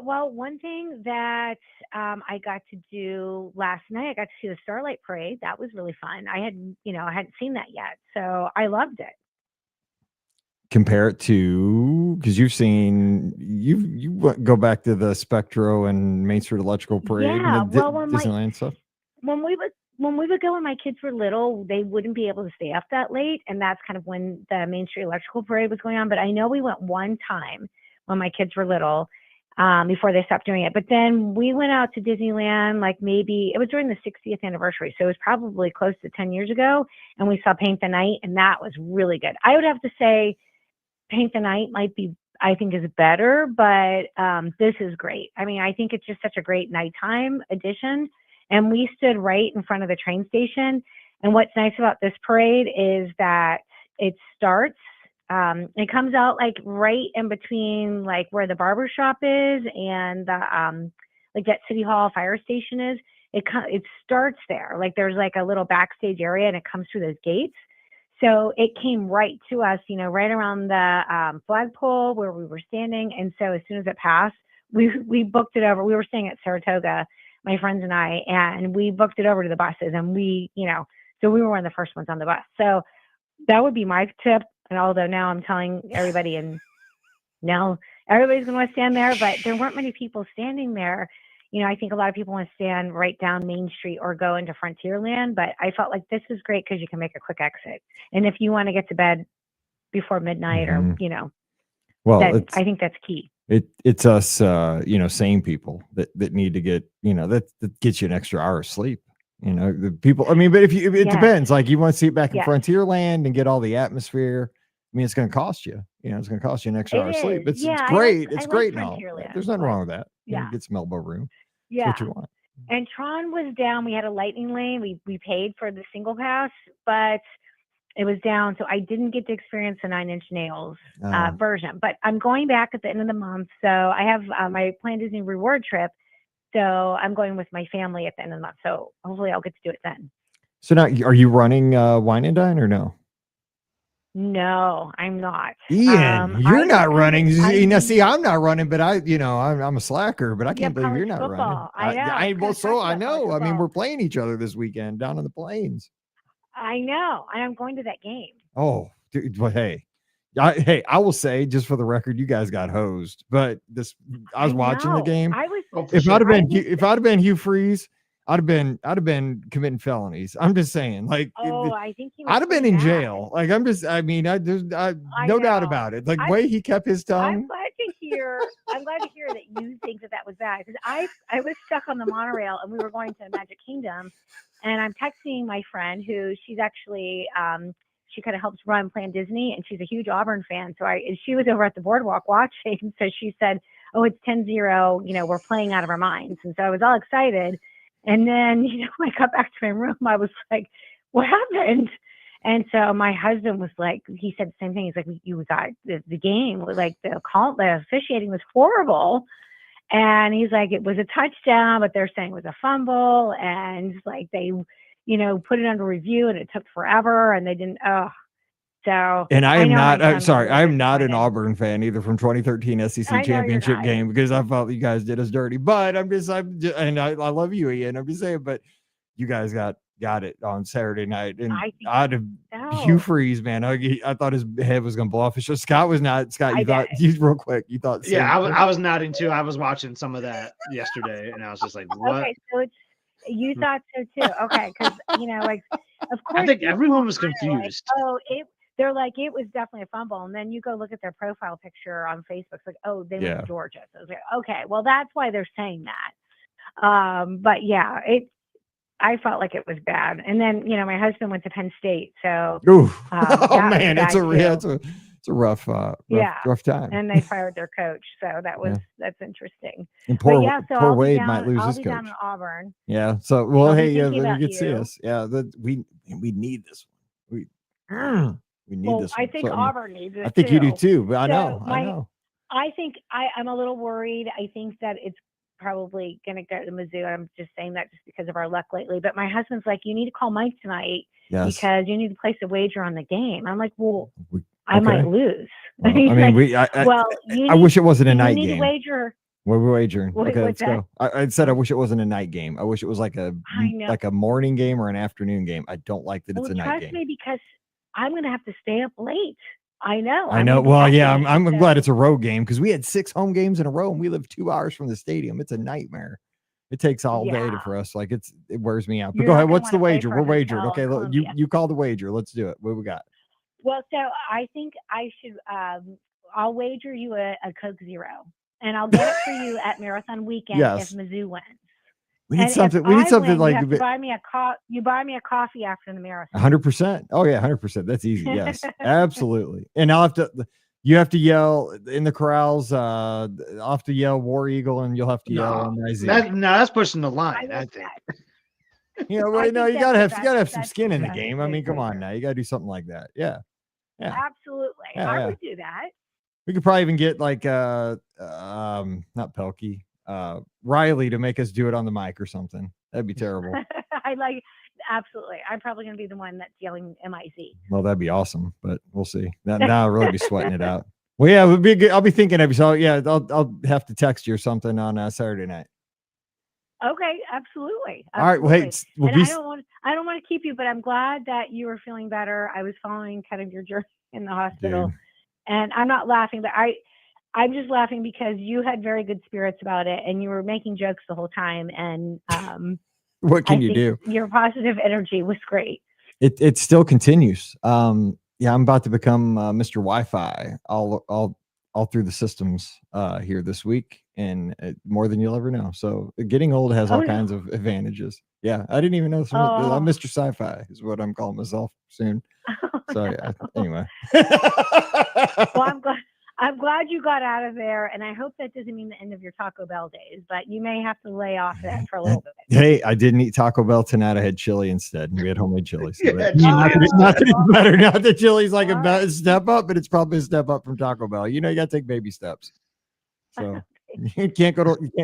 S4: Well, one thing that I got to do last night, I got to see the Starlight Parade. That was really fun. I hadn't seen that yet, so I loved it.
S1: Compare it to, because you go back to the Spectro and Main Street Electrical Parade,
S4: Yeah,
S1: and the
S4: well,
S1: Disneyland stuff.
S4: when we would go when my kids were little, they wouldn't be able to stay up that late, and that's kind of when the Main Street Electrical Parade was going on. But I know we went one time when my kids were little, before they stopped doing it. But then we went out to Disneyland, like maybe it was during the 60th anniversary, so it was probably close to 10 years ago, and we saw Paint the Night, and that was really good. I would have to say Paint the Night I think is better, but this is great. I mean, I think it's just such a great nighttime addition. And we stood right in front of the train station. And what's nice about this parade is that it starts, it comes out like right in between like where the barber shop is and the like that City Hall fire station is. It starts there. Like there's like a little backstage area and it comes through those gates. So it came right to us, right around the flagpole where we were standing. And so as soon as it passed, we booked it over. We were staying at Saratoga, my friends and I, and we booked it over to the buses. And so we were one of the first ones on the bus. So that would be my tip. And although now I'm telling everybody, and now everybody's going to stand there, but there weren't many people standing there. I think a lot of people want to stand right down Main Street or go into Frontierland, but I felt like this is great because you can make a quick exit. And if you want to get to bed before midnight or,
S1: well,
S4: I think that's key.
S1: It's us, sane people that need to get, that gets you an extra hour of sleep. The people, I mean, but if it depends, like you want to see it back in Frontierland and get all the atmosphere. I mean, it's going to cost you, it's going to cost you an extra hour of sleep. It's great. It's great now. There's nothing wrong with that.
S4: Yeah.
S1: Get some elbow room.
S4: Yeah.
S1: That's what you want.
S4: And Tron was down. We had a lightning lane. We paid for the single pass, but it was down. So I didn't get to experience the 9 Inch Nails version, but I'm going back at the end of the month. So I have my planned Disney reward trip. So I'm going with my family at the end of the month. So hopefully I'll get to do it then. So
S1: now, are you running Wine and Dine or no?
S4: No, I'm not.
S1: Ian, you're not running. See, I'm not running, but I'm a slacker, but I can't believe you're not
S4: football.
S1: running.
S4: I know.
S1: I know. I mean, we're playing each other this weekend down on the plains.
S4: I know. And I'm going to that game.
S1: Oh, dude, but hey, I will say, just for the record, you guys got hosed. But I was watching the game. If I'd have been Hugh Freeze, I'd have been committing felonies. I'm just saying, like,
S4: I think
S1: I'd have been in jail. Like, there's no doubt about it. Like, the way he kept his tongue.
S4: I'm glad to hear that you think that was bad, because I was stuck on the monorail and we were going to Magic Kingdom, and I'm texting my friend who she's actually she kind of helps run Plan Disney, and she's a huge Auburn fan. So she was over at the boardwalk watching. So she said, "Oh, it's 10-0. We're playing out of our minds." And so I was all excited. And then, when I got back to my room, I was like, "What happened?" And so my husband was like, he said the same thing. He's like, "You got the game, like the officiating was horrible." And he's like, "It was a touchdown, but they're saying it was a fumble." And like they, put it under review and it took forever and they didn't. So.
S1: And I am not, I'm not an Auburn fan either from 2013 SEC championship game, because I felt you guys did us dirty. But and I love you, Ian. I'm just saying, but you guys got it on Saturday night, and I'd have Hugh Freeze, man. I thought his head was gonna blow off his show. Scott was not. Scott, you real quick. You thought?
S2: Yeah, I was nodding too. I was watching some of that yesterday, and I was just like, "What?"
S4: Okay, so you thought so too. Okay, because like, of course,
S2: I think everyone was confused.
S4: Like, they're like, it was definitely a fumble. And then you go look at their profile picture on Facebook. It's like, oh, they went to Georgia. So I was like, okay, well, that's why they're saying that. But yeah, I felt like it was bad. And then, my husband went to Penn State. So,
S1: oh man, It's a rough time.
S4: And they fired their coach, so that's interesting.
S1: And poor
S4: I'll
S1: Wade
S4: down,
S1: might lose
S4: I'll
S1: his
S4: be
S1: coach.
S4: down in Auburn.
S1: Yeah. So well, hey,
S4: you
S1: could see us. Yeah, we need this one. We need this one.
S4: I think Auburn needs it.
S1: I think
S4: too.
S1: You do too, but I know.
S4: I think I'm a little worried. I think that it's probably going to go to Mizzou. I'm just saying that just because of our luck lately. But my husband's like, you need to call Mike tonight because you need to place a wager on the game. I'm like, well, I might lose.
S1: Well, I mean, I wish it wasn't a night game.
S4: You need to wager.
S1: We're wagering. Okay, let's go. I said I wish it wasn't a night game. I wish it was like a morning game or an afternoon game. I don't like that it's a night game.
S4: Trust me, because I'm going to have to stay up late. I know.
S1: Well, yeah, I'm glad it's a road game because we had 6 home games in a row and we live 2 hours from the stadium. It's a nightmare. It takes all day for us. Like it wears me out. But go ahead. What's the wager? We're wagering. Okay, look, you call the wager. Let's do it. What we got?
S4: Well, so I think I should. I'll wager you a Coke Zero, and I'll get it for you at Marathon Weekend if Mizzou wins.
S1: We need something. We need something like
S4: you buy me a coffee after the marathon.
S1: 100%. Oh yeah, 100%. That's easy. Yes, absolutely. And you have to yell in the corrals. I'll have to yell War Eagle, and you'll have to yell MIZ.
S2: That's pushing the line. I think.
S1: You gotta have some skin in the game. I mean, come on now, you gotta do something like that. Yeah.
S4: Absolutely. I would do that.
S1: We could probably even get like not Pelkey. Riley to make us do it on the mic or something. That'd be terrible.
S4: Absolutely. I'm probably going to be the one that's yelling MIZ.
S1: Well, that'd be awesome, but we'll see. Now I'll really be sweating it out. Well, yeah, it would be good. I'll be thinking of you. So yeah, I'll have to text you or something on Saturday night.
S4: Okay, absolutely.
S1: All right. Well, hey,
S4: I don't want to keep you, but I'm glad that you were feeling better. I was following kind of your journey in the hospital, and I'm not laughing, but I'm just laughing because you had very good spirits about it and you were making jokes the whole time. And
S1: what can you do?
S4: Your positive energy was great.
S1: It still continues. I'm about to become Mr. Wi-Fi all through the systems here this week, and more than you'll ever know. So getting old has all kinds of advantages. Yeah, I didn't even know. I'm Mr. Sci-Fi is what I'm calling myself soon. So yeah. Anyway.
S4: Well, I'm glad you got out of there, and I hope that doesn't mean the end of your Taco Bell days, but you may have to lay off that for a little bit.
S1: Hey, I didn't eat Taco Bell tonight. I had chili instead. We had homemade chili. So not that it's better. Not that chili's like a step up, but it's probably a step up from Taco Bell. You got to take baby steps. So you can't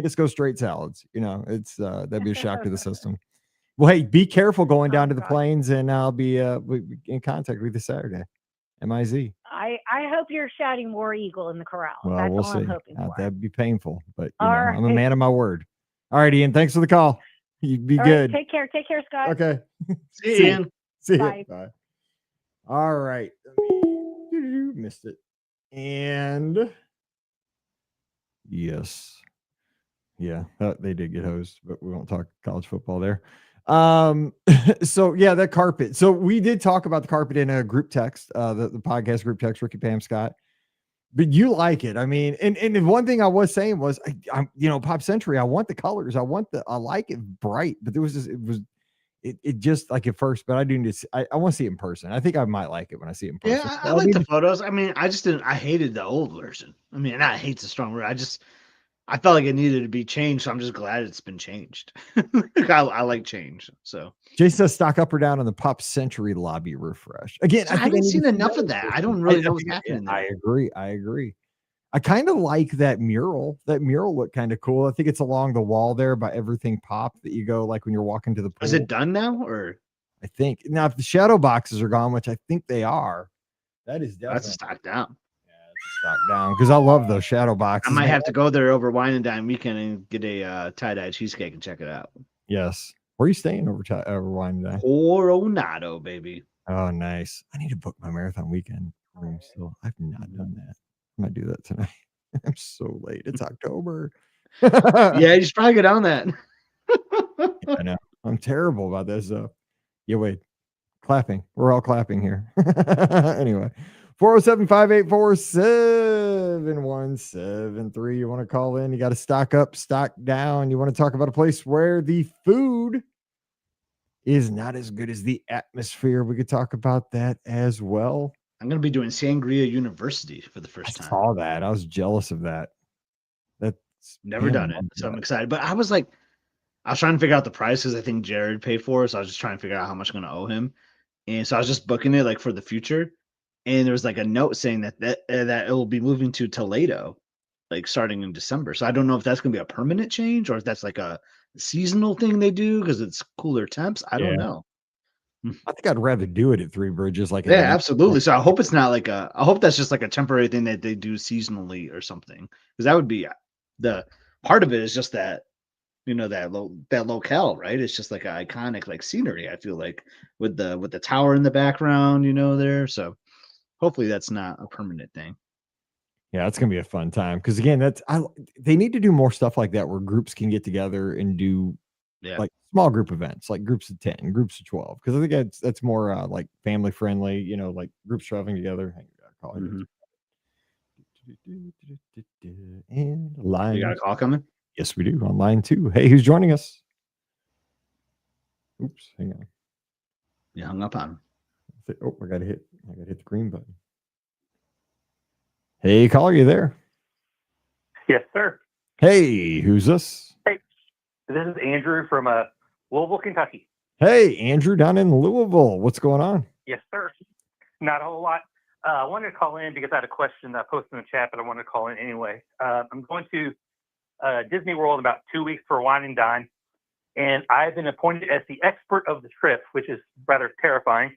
S1: just go straight salads. It's that'd be a shock to the system. Well, hey, be careful going down to the plains, and I'll be in contact with you Saturday. MIZ.
S4: I hope you're shouting War Eagle in the corral.
S1: Well,
S4: that's
S1: we'll
S4: all
S1: see.
S4: I'm hoping for.
S1: That'd be painful, but I'm a man of my word. All right, Ian. Thanks for the call. You be good.
S4: Right, take care. Take care, Scott.
S1: Okay.
S2: See you, Ian.
S1: See you.
S4: Bye.
S1: Bye. All right. Missed it. And yes. Yeah, they did get hosed, but we won't talk college football there. So yeah, that carpet. So we did talk about the carpet in a group text, the podcast group text, Ricky, Pam, Scott. But you like it. I mean, and one thing I was saying was, I'm Pop Century. I want the colors. I like it bright. But it just like at first. But I do need to. I want to see it in person. I think I might like it when I see it in person.
S2: Yeah, I like the photos. I mean, I just didn't. I hated the old version. I mean, not hate's a strong word. I felt like it needed to be changed, so I'm just glad it's been changed. I like change. So
S1: Jay says stock up or down on the Pop Century lobby refresh. Again,
S2: I haven't seen enough of that. I don't really know what's happening there.
S1: I agree. I kind of like that mural. That mural looked kind of cool. I think it's along the wall there by everything Pop that you go like when you're walking to the pool.
S2: Is it done now? Or
S1: I think now if the shadow boxes are gone, which I think they are, that's a
S2: stock down.
S1: Stock down because I love those shadow boxes.
S2: I might have to go there over Wine and Dine weekend and get a tie-dye cheesecake and check it out.
S1: Yes. Where are you staying over Wine and Dine?
S2: Coronado, baby.
S1: Oh, nice. I need to book my marathon weekend room still. I've not done that. I might do that tonight. I'm so late. It's October.
S2: Yeah, you should probably get on that.
S1: Yeah, I know. I'm terrible about this though. Yeah, wait. Clapping. We're all clapping here. Anyway. 407-584-7173. You want to call in? You got to stock up, stock down. You want to talk about a place where the food is not as good as the atmosphere? We could talk about that as well.
S2: I'm gonna be doing Sangria University for the first time.
S1: I saw that. I was jealous of that. That's
S2: never done it, so I'm excited. But I was trying to figure out the price because I think Jared paid for it, so I was just trying to figure out how much I'm gonna owe him. And so I was just booking it like for the future. And there was like a note saying that it will be moving to Toledo, like starting in December. So I don't know if that's gonna be a permanent change or if that's like a seasonal thing they do because it's cooler temps. I don't know.
S1: I think I'd rather do it at Three Bridges, like
S2: yeah, absolutely. So I hope it's not like I hope that's just like a temporary thing that they do seasonally or something, because that would be the part of it is just that that locale, right? It's just like an iconic like scenery. I feel like with the tower in the background, there. So hopefully that's not a permanent thing.
S1: Yeah, it's gonna be a fun time because again, they need to do more stuff like that where groups can get together and do like small group events, like groups of 10, groups of 12. Because I think that's more like family friendly, like groups traveling together. And line.
S2: You got a call coming?
S1: Yes, we do on line 2. Hey, who's joining us? Oops, hang on.
S2: You hung up on him.
S1: Oh, I gotta hit the green button. Hey, caller, you there?
S5: Yes, sir.
S1: Hey, who's this?
S5: Hey, this is Andrew from Louisville, Kentucky.
S1: Hey, Andrew down in Louisville. What's going on?
S5: Yes, sir. Not a whole lot. I wanted to call in because I had a question that I posted in the chat, but I wanted to call in anyway. I'm going to Disney World in about 2 weeks for a wine and dine, and I've been appointed as the expert of the trip, which is rather terrifying.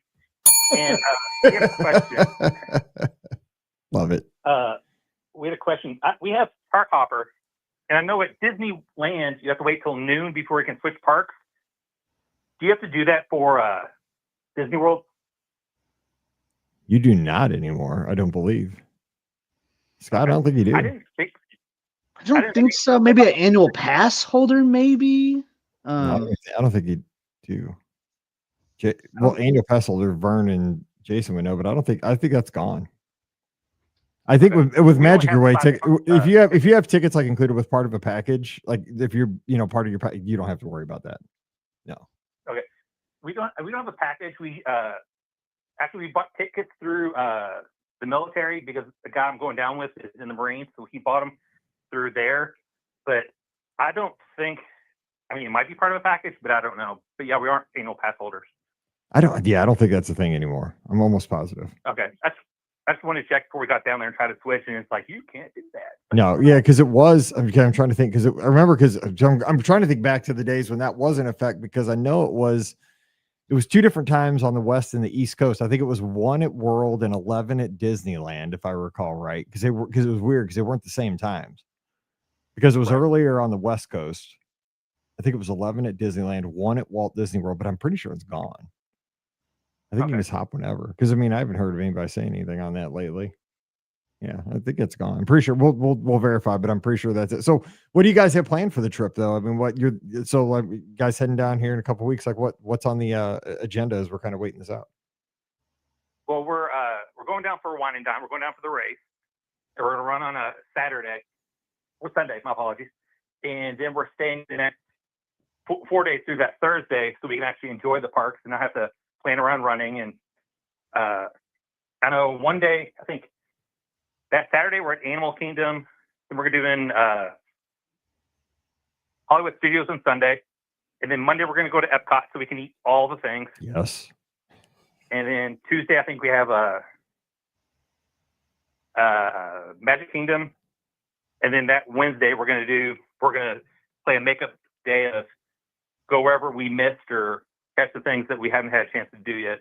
S5: And we have a question.
S1: Love it.
S5: We had a question. We have Park Hopper, and I know at Disneyland you have to wait till noon before you can switch parks. Do you have to do that for Disney World?
S1: You do not anymore, I don't believe. Scott, I don't think you do.
S2: I don't think so. Maybe an annual pass holder, maybe.
S1: No, I don't think you do. Well, annual pass holder, Vern and Jason would know, but I think that's gone. I think with Magic Your Way ticket, if you have tickets like included with part of a package, like if you're part of your package, you don't have to worry about that. No.
S5: Okay. We don't have a package. We actually we bought tickets through the military because the guy I'm going down with is in the Marines, so he bought them through there. But I don't think. I mean, it might be part of a package, but I don't know. But yeah, we aren't annual pass holders.
S1: I don't think that's a thing anymore. I'm almost positive.
S5: Okay. I just wanted to check before we got down there and try to switch, and it's like, you can't do that.
S1: No, yeah, because it was. I'm trying to think because I remember because I'm trying to think back to the days when that was in effect because I know it was 2 different times on the West and the East Coast. I think it was 1 at World and 11 at Disneyland, if I recall right, because it was weird because they weren't the same times. Because it was earlier on the West Coast. I think it was 11 at Disneyland, 1 at Walt Disney World, but I'm pretty sure it's gone. I think you can just hop whenever. Because I haven't heard of anybody saying anything on that lately. Yeah, I think it's gone. I'm pretty sure we'll verify, but I'm pretty sure that's it. So, what do you guys have planned for the trip, though? Guys heading down here in a couple of weeks. Like, what's on the agenda as we're kind of waiting this out?
S5: Well, we're going down for a wine and dine. We're going down for the race. And we're going to run on a Saturday or Sunday. My apologies. And then we're staying the next 4 days through that Thursday, so we can actually enjoy the parks and not have to plan around running. And I know one day, I think that Saturday we're at Animal Kingdom, and we're doing Hollywood Studios on Sunday, and then Monday we're going to go to Epcot so we can eat all the things.
S1: Yes.
S5: And then Tuesday I think we have Magic Kingdom, and then that Wednesday we're going to play a makeup day of go wherever we missed or catch the things that we haven't had a chance to do yet.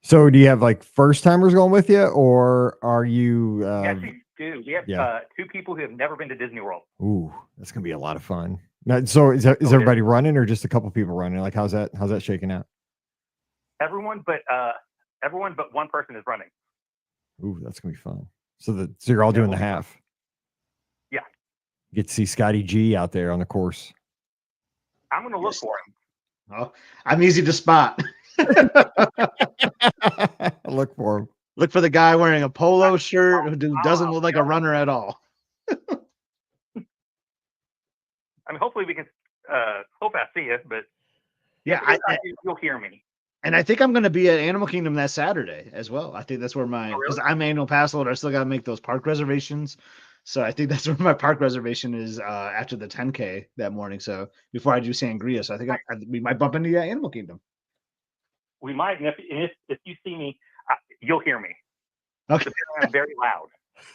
S1: So do you have like first timers going with you, or are you?
S5: We actually do. We have 2 people who have never been to Disney World.
S1: Ooh, that's gonna be a lot of fun. Now, so is everybody running, or just a couple people running? Like how's that shaking out?
S5: Everyone but one person is running.
S1: Ooh, that's gonna be fun. So you're all doing the half.
S5: Yeah.
S1: You get to see Scotty G out there on the course.
S5: I'm gonna look for him.
S2: Oh, I'm easy to spot.
S1: Look for him.
S2: Look for the guy wearing a polo shirt who doesn't look like a runner at all.
S5: I mean, hopefully we can. Hope I see you, but
S2: yeah,
S5: you'll hear me.
S2: And I think I'm going to be at Animal Kingdom that Saturday as well. I think that's where because I'm annual pass holder. I still got to make those park reservations. So I think that's where my park reservation is after the 10K that morning. So before I do Sangria. So I think we might bump into Animal Kingdom.
S5: We might. And if you see me, you'll hear me.
S2: Okay.
S5: I'm very loud.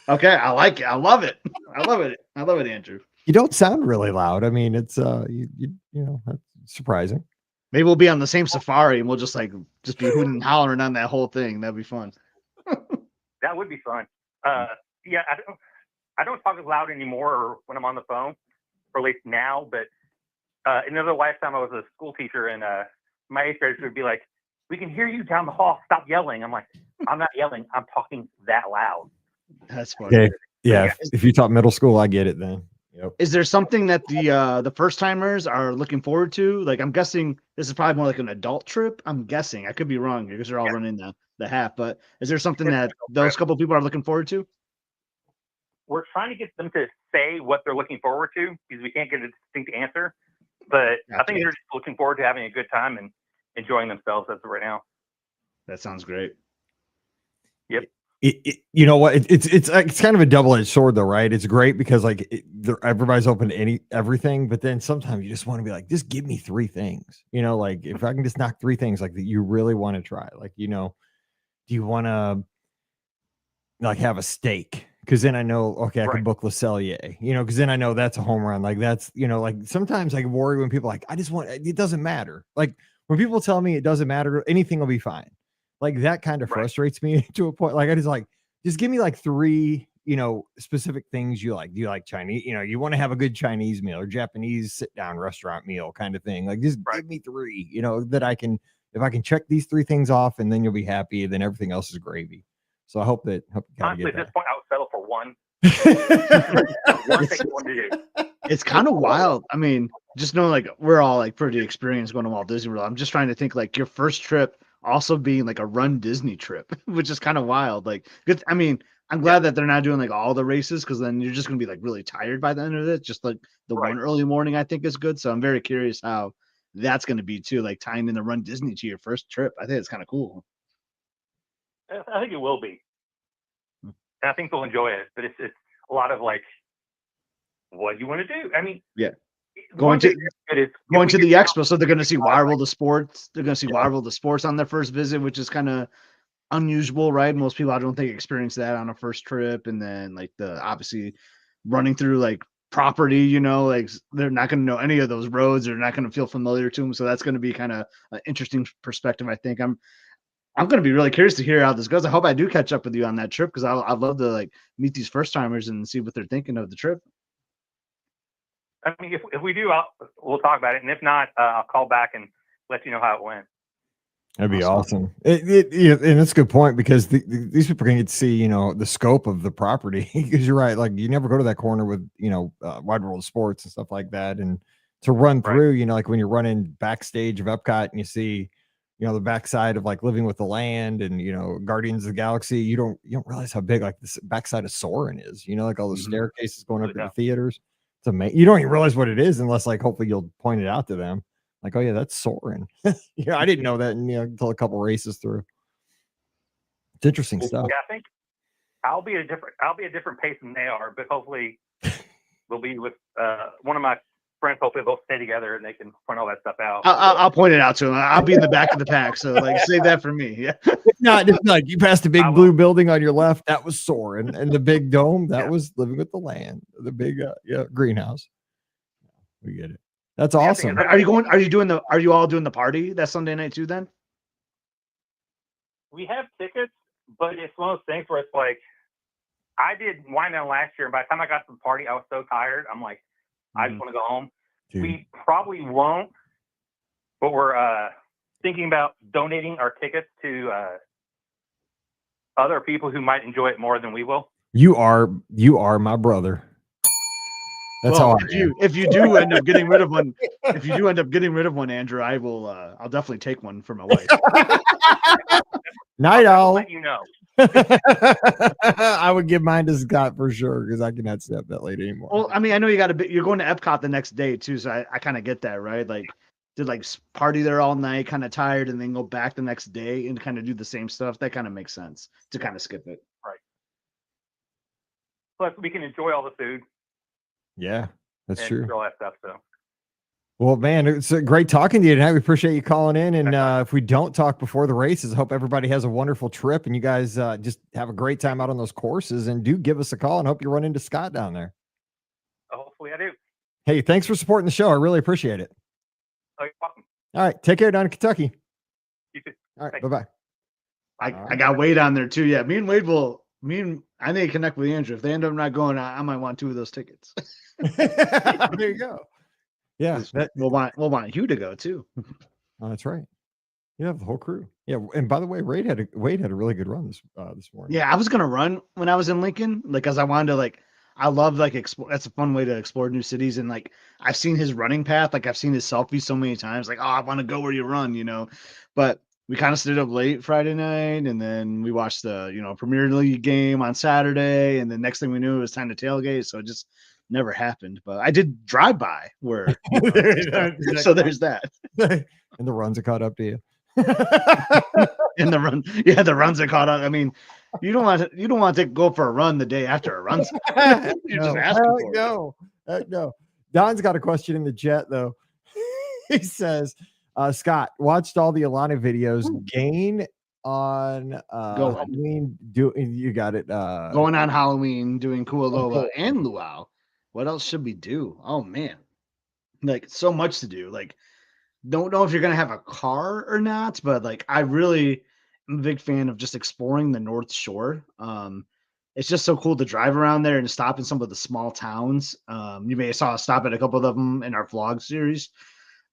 S2: Okay. I like it. I love it. I love it. I love it, Andrew.
S1: You don't sound really loud. I mean, it's you know, that's surprising.
S2: Maybe we'll be on the same safari and we'll just be hooting and hollering on that whole thing. That'd be fun.
S5: That would be fun. Yeah, I don't talk as loud anymore when I'm on the phone, or at least now. But in another lifetime, I was a school teacher, and my eighth graders would be like, "We can hear you down the hall. Stop yelling." I'm like, "I'm not yelling. I'm talking that loud."
S2: That's funny.
S1: Okay. Yeah. If you taught middle school, I get it then. Yep.
S2: Is there something that the first timers are looking forward to? Like, I'm guessing this is probably more like an adult trip. I'm guessing. I could be wrong because they're all running the half. But is there something that those couple people are looking forward to?
S5: We're trying to get them to say what they're looking forward to because we can't get a distinct answer. But I think they're just looking forward to having a good time and enjoying themselves as of right now.
S2: That sounds great.
S5: Yep.
S1: You know what? It's kind of a double-edged sword, though, right? It's great because everybody's open to everything, but then sometimes you just want to be like, just give me 3 things. You know, like if I can just knock 3 things like that you really want to try. Like, you know, do you want to like have a steak? Because then I know, okay, I can book Le Cellier. You know, because then I know that's a home run. Like that's, you know, like sometimes I worry when people like, it doesn't matter. Like when people tell me it doesn't matter, anything will be fine. Like that kind of frustrates me to a point. Like I just give me like 3, you know, specific things you like. Do you like Chinese? You know, you want to have a good Chinese meal or Japanese sit down restaurant meal kind of thing. Like just give me 3, you know, that if I can check these 3 things off and then you'll be happy. Then everything else is gravy. So I hope you
S5: honestly, at this point, I would settle for 1.
S2: It's kind of wild. I mean, just knowing like we're all like pretty experienced going to Walt Disney World. I'm just trying to think like your first trip also being like a Run Disney trip, which is kind of wild. Like, good. I mean, I'm glad that they're not doing like all the races because then you're just gonna be like really tired by the end of it. Just like the one early morning, I think is good. So I'm very curious how that's gonna be too. Like tying in the Run Disney to your first trip. I think it's kind of cool.
S5: I think it will be. And I think they'll enjoy it, but it's a lot of like, what do you want to do? I mean, going to
S2: the expo, so they're going to see Wide World of Sports. They're going to see Wide World of Sports on their first visit, which is kind of unusual, right? Most people, I don't think, experience that on a first trip. And then like obviously running through like property, you know, like they're not going to know any of those roads. They're not going to feel familiar to them. So that's going to be kind of an interesting perspective. I think I'm going to be really curious to hear how this goes. I hope I do catch up with you on that trip because I'd love to like meet these first timers and see what they're thinking of the trip.
S5: I mean, if we do, we'll talk about it, and if not, I'll call back and let you know how it went.
S1: That'd be awesome. And it's a good point because these people can get to see, you know, the scope of the property because you're right. Like you never go to that corner with, you know, Wide World of Sports and stuff like that. And to run through, you know, like when you're running backstage of Epcot and you see, you know, the backside of like Living with the Land and, you know, Guardians of the Galaxy, you don't realize how big like this backside of Soarin' is, you know, like all the staircases going up to the theaters. It's amazing. You don't even realize what it is unless like, hopefully you'll point it out to them. Like, oh yeah, that's Soarin'. Yeah. I didn't know that until a couple races through. It's interesting stuff.
S5: Yeah. I think I'll be a different pace than they are, but hopefully they'll be with one of my friends. Hopefully they'll stay together and they can point all that stuff out.
S2: I'll point it out to them. I'll be in the back of the pack. So like, save that for me. Yeah.
S1: Not just like you passed the big blue building on your left. That was Soarin', and the big dome that was Living with the Land. The big greenhouse. We get it. That's awesome.
S2: Are you all doing the party that Sunday night too? Then
S5: we have tickets, but it's one of those things where it's like I did Wine Down last year, and by the time I got to the party, I was so tired. I'm like, I just want to go home. Dude. We probably won't, but we're thinking about donating our tickets to other people who might enjoy it more than we will.
S1: You are my brother. That's how
S2: if you do end up getting rid of one, Andrew, I will. I'll definitely take one for my wife.
S1: Night owl.
S5: Let you know.
S1: I would give mine to Scott for sure because I cannot stay up that late anymore.
S2: Well, I mean, I know you're going to Epcot the next day too, so I kind of get that, right? Like did like party there all night, kind of tired, and then go back the next day and kind of do the same stuff, that kind of makes sense to kind of skip it.
S5: Right. Plus, we can enjoy all the food.
S1: Yeah, that's true.
S5: All that stuff. So.
S1: Well, man, it's great talking to you tonight. We appreciate you calling in. And if we don't talk before the races, I hope everybody has a wonderful trip and you guys just have a great time out on those courses. And do give us a call and hope you run into Scott down there.
S5: Hopefully I do.
S1: Hey, thanks for supporting the show. I really appreciate it.
S5: Oh, you're welcome.
S1: All right. Take care down in Kentucky.
S5: You too.
S1: All right. Bye-bye.
S2: I got Wade on there too. Yeah, me and Wade I need to connect with Andrew. If they end up not going, I might want 2 of those tickets.
S1: There you go. Yeah,
S2: we'll want you to go too.
S1: Oh, that's right. You have the whole crew. Yeah, and by the way, Wade had a really good run this morning.
S2: Yeah, I was gonna run when I was in Lincoln, like, cause I wanted to I love explore. That's a fun way to explore new cities, and I've seen his running path, I've seen his selfies so many times, oh, I want to go where you run, But we kind of stayed up late Friday night, and then we watched the Premier League game on Saturday, and the next thing we knew, it was time to tailgate. So it just never happened. But I did drive by where, so there's that.
S1: And the runs are caught up to you.
S2: And the runs are caught up. I mean, you don't want to go for a run the day after a run. You're just asking for it.
S1: No. Don's got a question in the chat though. He says, Scott, watched all the Alana videos. Gain on Halloween. You got it.
S2: Going on Halloween, doing Kualoa and Luau. What else should we do? Oh man, so much to do. Don't know if you're gonna have a car or not, but I really am a big fan of just exploring the North Shore. It's just so cool to drive around there and stop in some of the small towns. You may have saw us stop at a couple of them in our vlog series.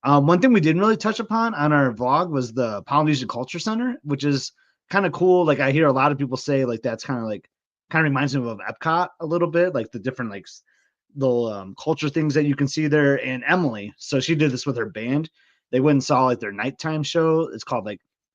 S2: One thing we didn't really touch upon on our vlog was the Polynesian Culture Center, which is kind of cool. I hear a lot of people say that's kind of reminds me of Epcot a little bit, the different little culture things that you can see there. And Emily, so she did this with her band. They went and saw their nighttime show. It's called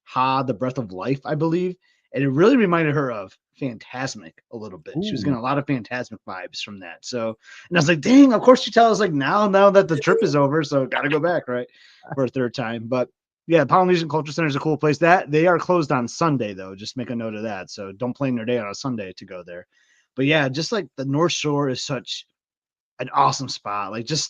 S2: Ha, the Breath of Life, I believe. And it really reminded her of Phantasmic a little bit. Ooh. She was getting a lot of Phantasmic vibes from that. So, and I was like, dang, of course you tell us now that the trip is over. So got to go back, right, for a third time. But yeah, Polynesian Culture Center is a cool place. That they are closed on Sunday though. Just make a note of that. So don't plan your day on a Sunday to go there. But yeah, just the North Shore is such an awesome spot. Just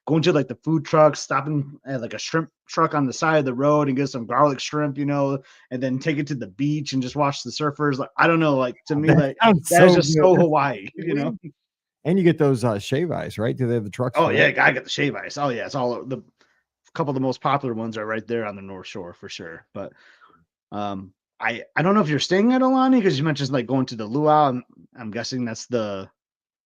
S2: going to the food trucks, stopping at a shrimp truck on the side of the road and get some garlic shrimp, and then take it to the beach and just watch the surfers. I don't know, to me, that is just so Hawaii,
S1: And you get those shave ice, right? Do they have the trucks?
S2: Oh yeah, I got the shave ice. Oh yeah, it's all a couple of the most popular ones are right there on the North Shore for sure. But I don't know if you're staying at Alani because you mentioned going to the luau. I'm guessing that's the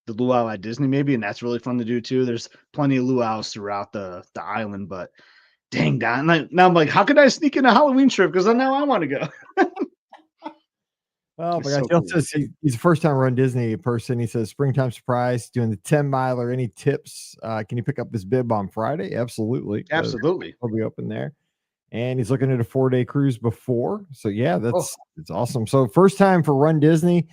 S2: luau at Disney maybe, and that's really fun to do too. There's plenty of luau's throughout the island, but dang, Don, now I'm how could I sneak in a Halloween trip? Because now I want to go.
S1: Oh my gosh, he's a first time run Disney person. He says springtime surprise, doing the 10 miler. Any tips? Can you pick up his bib on Friday? Absolutely. He'll be open there. And he's looking at a 4-day cruise before. So yeah, it's awesome. So first time for Run Disney,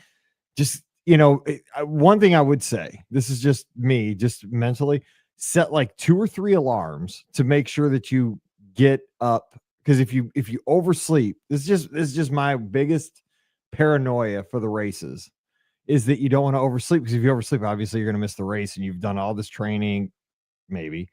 S1: just one thing I would say, this is just me, just mentally set 2 or 3 alarms to make sure that you get up. Because if you oversleep, this is just my biggest paranoia for the races is that you don't want to oversleep. Because if you oversleep, obviously you're going to miss the race and you've done all this training, maybe,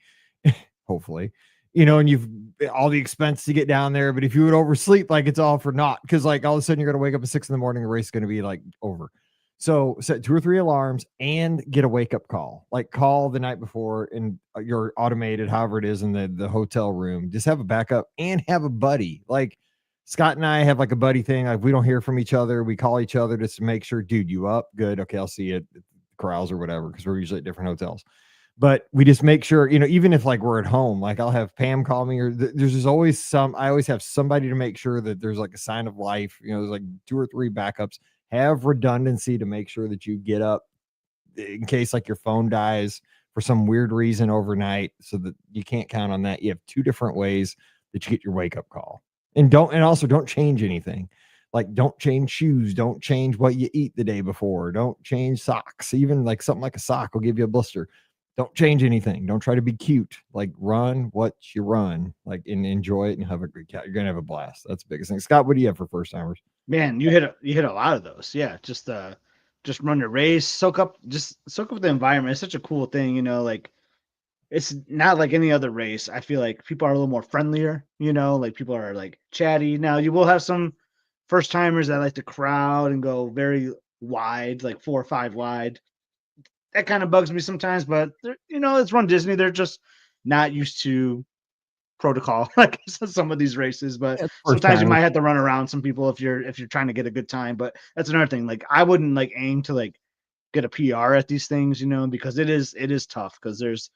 S1: hopefully, and you've all the expense to get down there. But if you would oversleep, it's all for naught. Because all of a sudden you're going to wake up at 6 a.m, the race is going to be over. So set 2 or 3 alarms and get a wake up call. Call the night before in your automated, however it is in the hotel room. Just have a backup and have a buddy. Scott and I have a buddy thing. We don't hear from each other. We call each other just to make sure, dude, you up? Good. Okay, I'll see you at the corrals or whatever, because we're usually at different hotels. But we just make sure, even if we're at home, I'll have Pam call me, or there's just always I always have somebody to make sure that there's a sign of life. There's 2 or 3 backups. Have redundancy to make sure that you get up in case your phone dies for some weird reason overnight, so that you can't count on that. You have 2 different ways that you get your wake up call, and also don't change anything. Don't change shoes. Don't change what you eat the day before. Don't change socks. Even something like a sock will give you a blister. don't change anything. Don't try to be cute. Like run what you run, like and enjoy it and have a great cat. You're gonna have a blast. That's the biggest thing. Scott, what do you have for first timers?
S2: Man, you hit a lot of those. Yeah, just run the race, soak up the environment. It's such a cool thing, like it's not like any other race. I feel like people are a little more friendlier, like people are like chatty. Now you will have some first timers that like to crowd and go very wide, like 4 or 5 wide. That kind of bugs me sometimes, but it's Run Disney. They're just not used to protocol like some of these races, but
S1: Yeah,
S2: sometimes you might have to run around some people if you're trying to get a good time. But that's another thing. Like I wouldn't like aim to like get a PR at these things, because it is tough because there's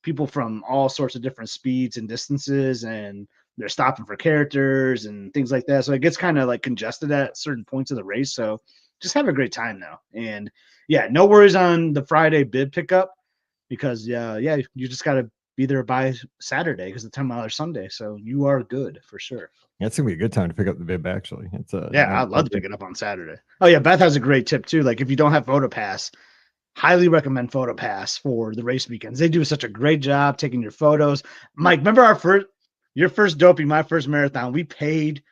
S2: people from all sorts of different speeds and distances, and they're stopping for characters and things like that. So it gets kind of like congested at certain points of the race. So just have a great time now. And yeah, no worries on the Friday bid pickup because you just got to be there by Saturday because the $10 Sunday. So you are good for sure.
S1: Yeah, it's gonna be a good time to pick up the bib. Actually, it's
S2: I'd love to pick it up on Saturday. Oh yeah, Beth has a great tip too. Like if you don't have PhotoPass, highly recommend PhotoPass for the race weekends. They do such a great job taking your photos. Mike, remember your first doping, my first marathon? We paid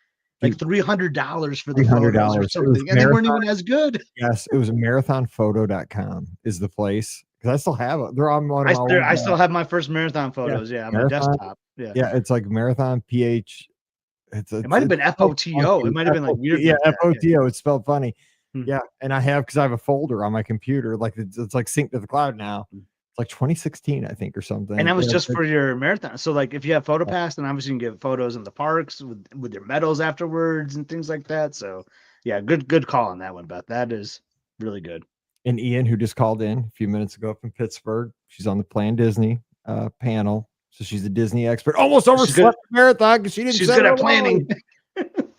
S2: like $300 for the photos or something, and they weren't even as good.
S1: Yes, it was marathonphoto.com is the place. Because I still have it. They're on one of my
S2: I still have my first marathon photos. Yeah, on my desktop.
S1: Yeah, it's like Marathon PH.
S2: It might have been FOTO. It might have been like weird.
S1: Yeah, FOTO. It's spelled funny.
S2: Hmm.
S1: Yeah, and I have because I have a folder on my computer. Like it's like synced to the cloud now. It's like 2016, I think, or something.
S2: And that was just for your marathon. So like if you have PhotoPass, then obviously you can get photos in the parks with your medals afterwards and things like that. So yeah, good call on that one, Beth. That is really good.
S1: And Ian, who just called in a few minutes ago from Pittsburgh, she's on the Plan Disney panel. So she's a Disney expert. Almost overslept the marathon because she didn't.
S2: She's good at planning.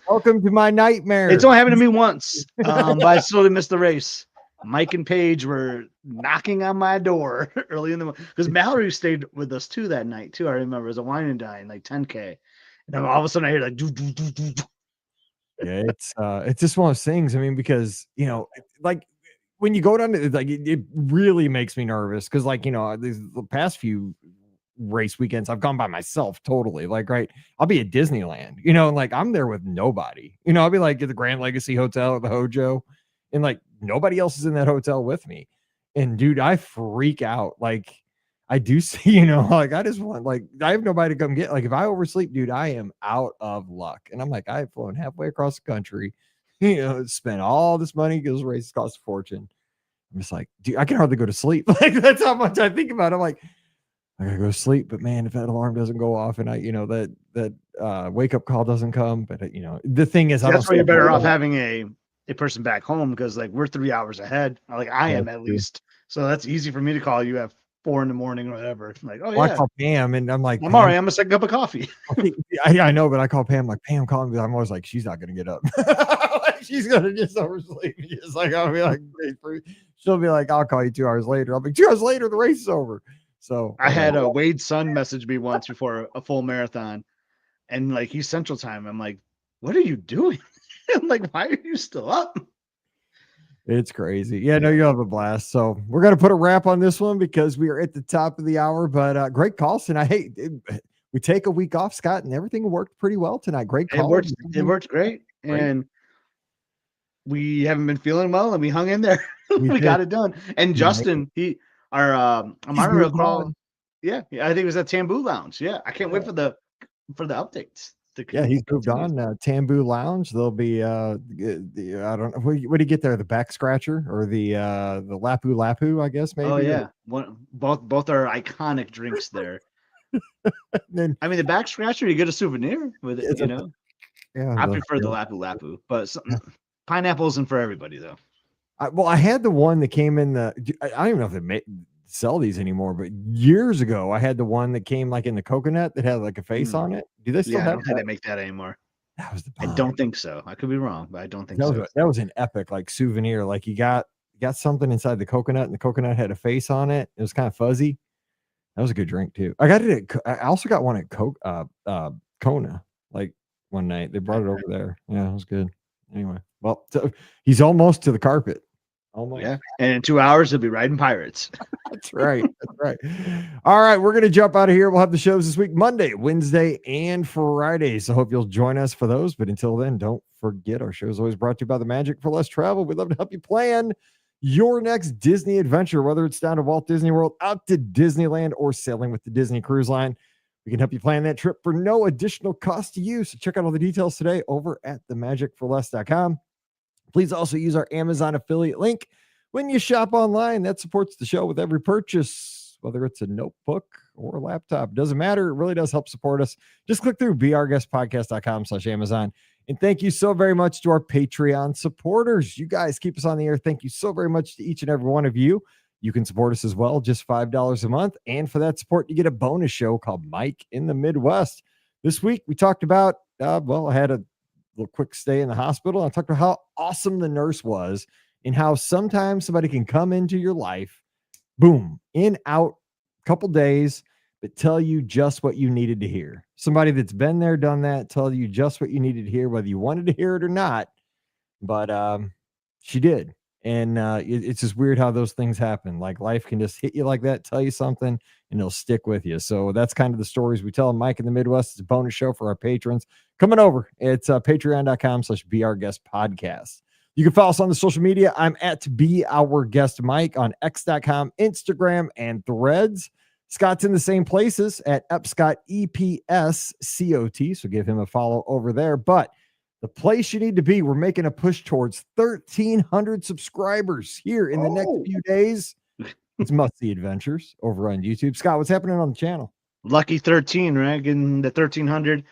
S1: Welcome to my nightmare.
S2: It's only happened to me once, but I slowly missed the race. Mike and Paige were knocking on my door early in the morning because Mallory stayed with us too that night too. I remember it was a wine and dine, like 10K, and then all of a sudden I hear like do.
S1: Yeah, it's just one of those things. I mean, because like when you go down to like it really makes me nervous because like the past few race weekends I've gone by myself totally. Like I'll be at Disneyland, and like I'm there with nobody. I'll be like at the Grand Legacy Hotel at the Hojo, and like nobody else is in that hotel with me. And dude, I freak out. Like I do see, like I just want like I have nobody to come get. Like if I oversleep, dude, I am out of luck. And I'm like, I've flown halfway across the country, spent all this money because races cost a fortune. I'm just like, dude, I can hardly go to sleep. Like that's how much I think about it. I'm like, I gotta go to sleep, but man, if that alarm doesn't go off and I, that wake up call doesn't come, but the thing is,
S2: that's why you're better off having a person back home because like we're 3 hours ahead. Like I am at least, so that's easy for me to call you at 4 a.m. or whatever. Like, oh yeah,
S1: I call Pam and I'm like,
S2: I'm all right. I'm gonna take a cup of coffee.
S1: I know, but I call Pam like, Pam, call me. I'm always like, she's not gonna get up. She's gonna just oversleep. Just like I'll be like, she'll be like, I'll call you 2 hours later. I'll be 2 hours later. The race is over. So
S2: I had a Wade's son message me once before a full marathon, and like he's Central Time. I'm like, what are you doing? I'm like, why are you still up?
S1: It's crazy. Yeah, no, you'll have a blast. So we're gonna put a wrap on this one because we are at the top of the hour. But great call tonight. We take a week off, Scott, and everything worked pretty well tonight. Great call.
S2: It worked great. And we haven't been feeling well, and we hung in there. we got it done. And Justin, our monorail crawl. Yeah, I think it was at Tamboo Lounge. Yeah, I can't wait for the updates.
S1: Yeah, he's moved on. Tamboo Lounge. There'll be I don't know. What do you get there? The back scratcher or the Lapu Lapu? I guess maybe.
S2: Oh yeah, both are iconic drinks there. Then I mean, the back scratcher, you get a souvenir with it. Yeah, I prefer the Lapu Lapu, but pineapple isn't for everybody though.
S1: I had the one that came in the. I don't even know if they sell these anymore, but years ago I had the one that came like in the coconut that had like a face on it. Do they still have? I don't
S2: think they make that anymore.
S1: That was the
S2: bomb. I don't think so. I could be wrong, but I don't think
S1: so. That was an epic like souvenir. Like you got something inside the coconut, and the coconut had a face on it. It was kind of fuzzy. That was a good drink too. I got it. I also got one at Kona like one night. They brought it over there. Yeah, it was good. Anyway, well, so he's almost to the carpet. Almost.
S2: Yeah. And in 2 hours, he'll be riding pirates.
S1: That's right. That's right. All right. We're going to jump out of here. We'll have the shows this week, Monday, Wednesday, and Friday. So hope you'll join us for those. But until then, don't forget our show is always brought to you by the Magic for Less Travel. We'd love to help you plan your next Disney adventure, whether it's down to Walt Disney World, out to Disneyland, or sailing with the Disney Cruise Line. We can help you plan that trip for no additional cost to you. So check out all the details today over at themagicforless.com. Please also use our Amazon affiliate link when you shop online. That supports the show with every purchase, whether it's a notebook or a laptop. Doesn't matter. It really does help support us. Just click through beourguestpodcast.com/Amazon. And thank you so very much to our Patreon supporters. You guys keep us on the air. Thank you so very much to each and every one of you. You can support us as well, just $5 a month. And for that support, you get a bonus show called Mike in the Midwest. This week, we talked about, I had a little quick stay in the hospital. I talked about how awesome the nurse was and how sometimes somebody can come into your life, boom, in, out, couple days, but tell you just what you needed to hear. Somebody that's been there, done that, tell you just what you needed to hear, whether you wanted to hear it or not. But she did. And it's just weird how those things happen. Like life can just hit you like that, tell you something, and it'll stick with you. So that's kind of the stories we tell. Mike in the Midwest. It's a bonus show for our patrons coming over. It's patreon.com/beourguestpodcast. You can follow us on the social media. I'm at Be Our Guest Mike on x.com, Instagram, and Threads. Scott's in the same places at Epscott, EPSCOT. So give him a follow over there. But the place you need to be, we're making a push towards 1,300 subscribers here in the next few days. It's Must See Adventures over on YouTube. Scott, what's happening on the channel?
S2: Lucky 13, right? Getting the 1,300.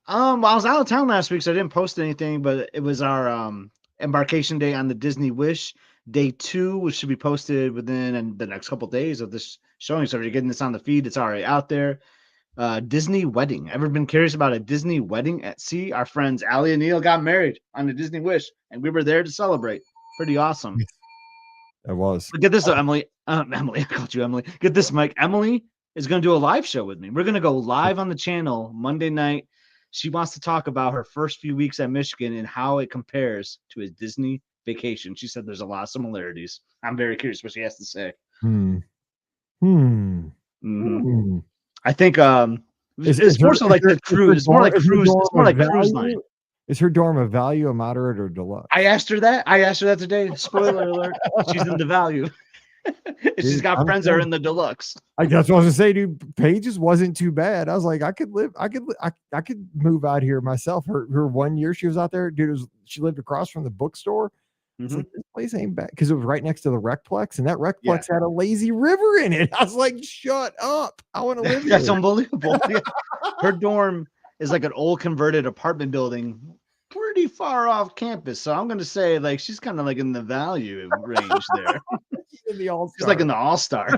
S2: I was out of town last week, so I didn't post anything, but it was our embarkation day on the Disney Wish. Day 2, which should be posted within the next couple of days of this showing. So if you're getting this on the feed, it's already out there. Disney wedding. Ever been curious about a Disney wedding at sea? Our friends Allie and Neil got married on the Disney Wish, and we were there to celebrate. Pretty awesome.
S1: It was.
S2: But get this, Emily. Emily, I called you Emily. Get this, Mike. Emily is going to do a live show with me. We're going to go live on the channel Monday night. She wants to talk about her first few weeks at Michigan and how it compares to a Disney vacation. She said there's a lot of similarities. I'm very curious what she has to say. I think it's more so like the cruise. It's more like cruise. It's more like cruise line.
S1: Is her dorm a value, a moderate, or deluxe?
S2: I asked her that today. Spoiler alert. She's in the value. She's got friends that are in the deluxe.
S1: That's what I was gonna say, dude. Pages wasn't too bad. I was like, I could move out here myself. Her 1 year she was out there, dude. She lived across from the bookstore. It's like, this place ain't bad, because it was right next to the Recplex, and that Recplex had a lazy river in it. I was like, shut up. I want to live here.
S2: That's unbelievable. Yeah. Her dorm is like an old converted apartment building pretty far off campus. So I'm going to say, like, she's kind of like in the value range there. She's like in the all-stars.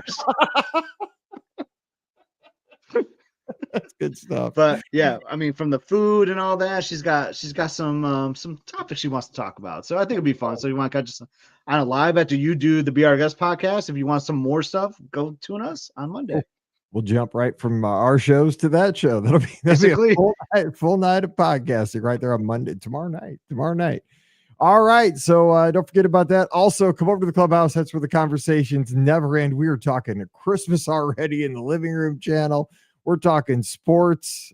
S1: That's good stuff.
S2: But yeah, I mean, from the food and all that, she's got some topics she wants to talk about. So I think it'd be fun. So you want to catch us on a live after you do the Be Our Guest podcast. If you want some more stuff, go tune us on Monday.
S1: We'll jump right from our shows to that show. That'll be a full night of podcasting right there on Monday, tomorrow night. All right. So don't forget about that. Also, come over to the clubhouse. That's where the conversations never end. We are talking Christmas already in the living room channel. We're talking sports,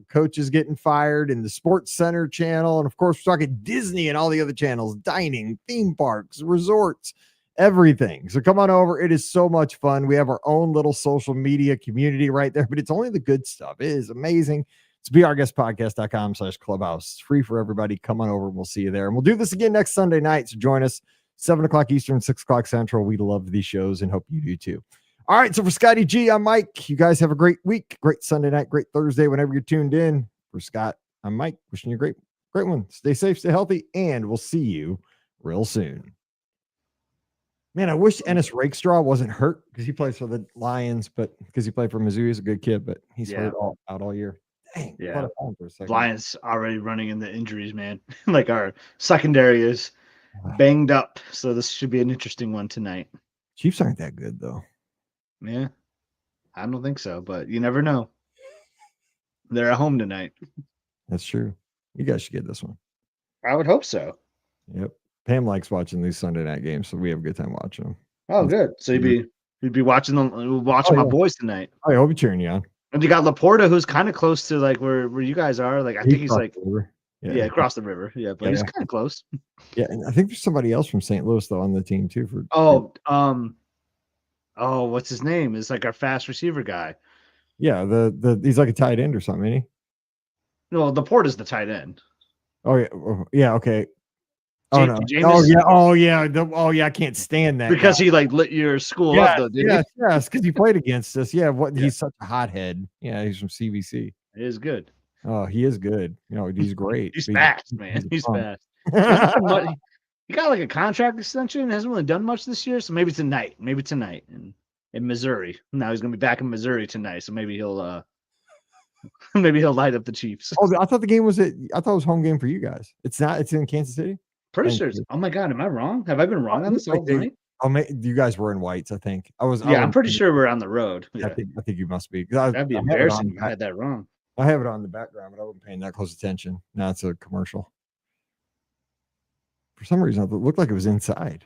S1: coaches getting fired in the Sports Center channel. And of course, we're talking Disney and all the other channels, dining, theme parks, resorts, everything. So come on over. It is so much fun. We have our own little social media community right there, but it's only the good stuff. It is amazing. It's beourguestpodcast.com/clubhouse. It's free for everybody. Come on over and we'll see you there. And we'll do this again next Sunday night. So join us 7:00 Eastern, 6:00 Central. We love these shows and hope you do too. All right. So for Scotty G, I'm Mike. You guys have a great week, great Sunday night, great Thursday, whenever you're tuned in. For Scott, I'm Mike. Wishing you a great one. Stay safe, stay healthy, and we'll see you real soon. Man, I wish Ennis Rakestraw wasn't hurt, because he plays for the Lions, but because he played for Mizzou, he's a good kid, but he's hurt out all year. Dang,
S2: yeah. Lions already running into injuries, man. Like our secondary is banged up, so this should be an interesting one tonight.
S1: Chiefs aren't that good, though.
S2: Yeah, I don't think so, but you never know. They're at home tonight.
S1: That's true. You guys should get this one.
S2: I would hope so.
S1: Yep. Pam likes watching these Sunday night games, so we have a good time watching them.
S2: Oh, good. So you'd be watching my boys tonight.
S1: I hope you're cheering you on.
S2: And you got Laporta, who's kind of close to like where you guys are. Like I think he's like across the river. Yeah, but he's kind of close.
S1: Yeah, and I think there's somebody else from St. Louis though on the team too.
S2: What's his name? It's like our fast receiver guy.
S1: Yeah, he's like a tight end or something, isn't he?
S2: No, Laporta's the tight end.
S1: Oh yeah, okay.
S2: Oh
S1: no!
S2: James?
S1: Oh yeah! I can't stand that
S2: because he like lit your school up though, didn't he?
S1: Yes, because he played against us. Yeah, he's such a hothead. Yeah, he's from CVC.
S2: It is good.
S1: Oh, he is good. He's great.
S2: He's fast, man. He's fast. He got like a contract extension. Hasn't really done much this year, so maybe tonight. In Missouri. Now he's gonna be back in Missouri tonight, so maybe he'll light up the Chiefs.
S1: Oh, I thought it was home game for you guys. It's not. It's in Kansas City.
S2: Pretty sure. Oh my God, am I wrong? Have I been wrong on this all night?
S1: You guys were in whites, I think.
S2: I'm pretty sure we're on the road. Yeah.
S1: I think you must be.
S2: That'd be embarrassing. I had that wrong.
S1: I have it on the background, but I wasn't paying that close attention. Now it's a commercial. For some reason, it looked like it was inside.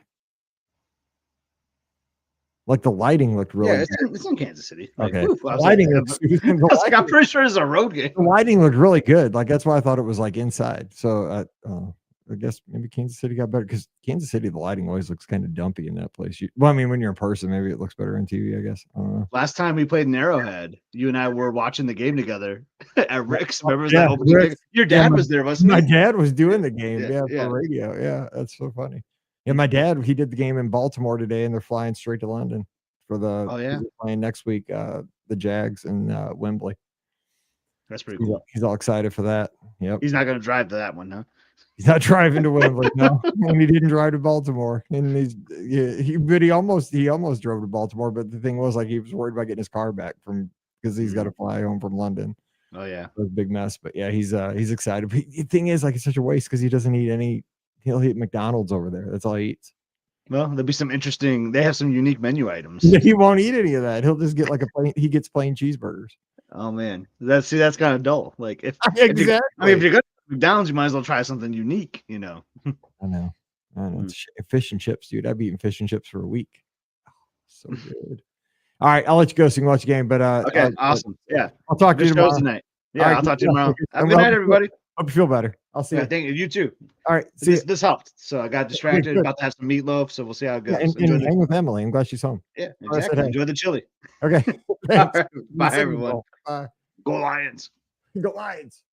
S1: Like the lighting looked really.
S2: Yeah, it's in Kansas City. Like,
S1: okay,
S2: I'm pretty sure it's a road game.
S1: The lighting looked really good. Like that's why I thought it was like inside. So I guess maybe Kansas City got better because Kansas City, the lighting always looks kind of dumpy in that place. When you're in person, maybe it looks better on TV, I guess. I don't know.
S2: Last time we played in Arrowhead, you and I were watching the game together at Rick's. Remember that opening game? Your dad was there, wasn't he?
S1: My dad was doing the game, for radio. Yeah, that's so funny. Yeah, my dad, he did the game in Baltimore today, and they're flying straight to London for playing next week, the Jags and Wembley.
S2: That's pretty cool.
S1: He's all excited for that. Yep.
S2: He's not going to drive to that one, huh?
S1: He's not driving to Wembley, no. And he didn't drive to Baltimore. And he almost drove to Baltimore. But the thing was, like, he was worried about getting his car back because he's got to fly home from London.
S2: Oh yeah,
S1: it was a big mess. But yeah, he's excited. But the thing is, like, it's such a waste because he doesn't eat any. He'll eat McDonald's over there. That's all he eats.
S2: Well, there'll be some interesting. They have some unique menu items.
S1: Yeah, he won't eat any of that. He'll just get he gets plain cheeseburgers.
S2: Oh man, that's kind of dull. Like if
S1: if you're
S2: going to McDonald's, you might as well try something unique. I know.
S1: It's fish and chips, dude. I've eaten fish and chips for a week. Oh, so good. All right, I'll let you go so you can watch the game. But
S2: okay, awesome. Yeah,
S1: I'll talk to you tomorrow
S2: tonight. Yeah, right, I'll talk to you tomorrow. Have a good night, everybody.
S1: Hope you feel better. I'll see you.
S2: Thank you. You too.
S1: All right.
S2: This helped. So I got distracted. About to have some meatloaf. So we'll see how it goes.
S1: And hang with Emily. I'm glad she's home.
S2: Yeah, exactly. Enjoy the chili.
S1: Okay.
S2: Right. Bye, everyone.
S1: Bye.
S2: Go Lions.
S1: Go Lions.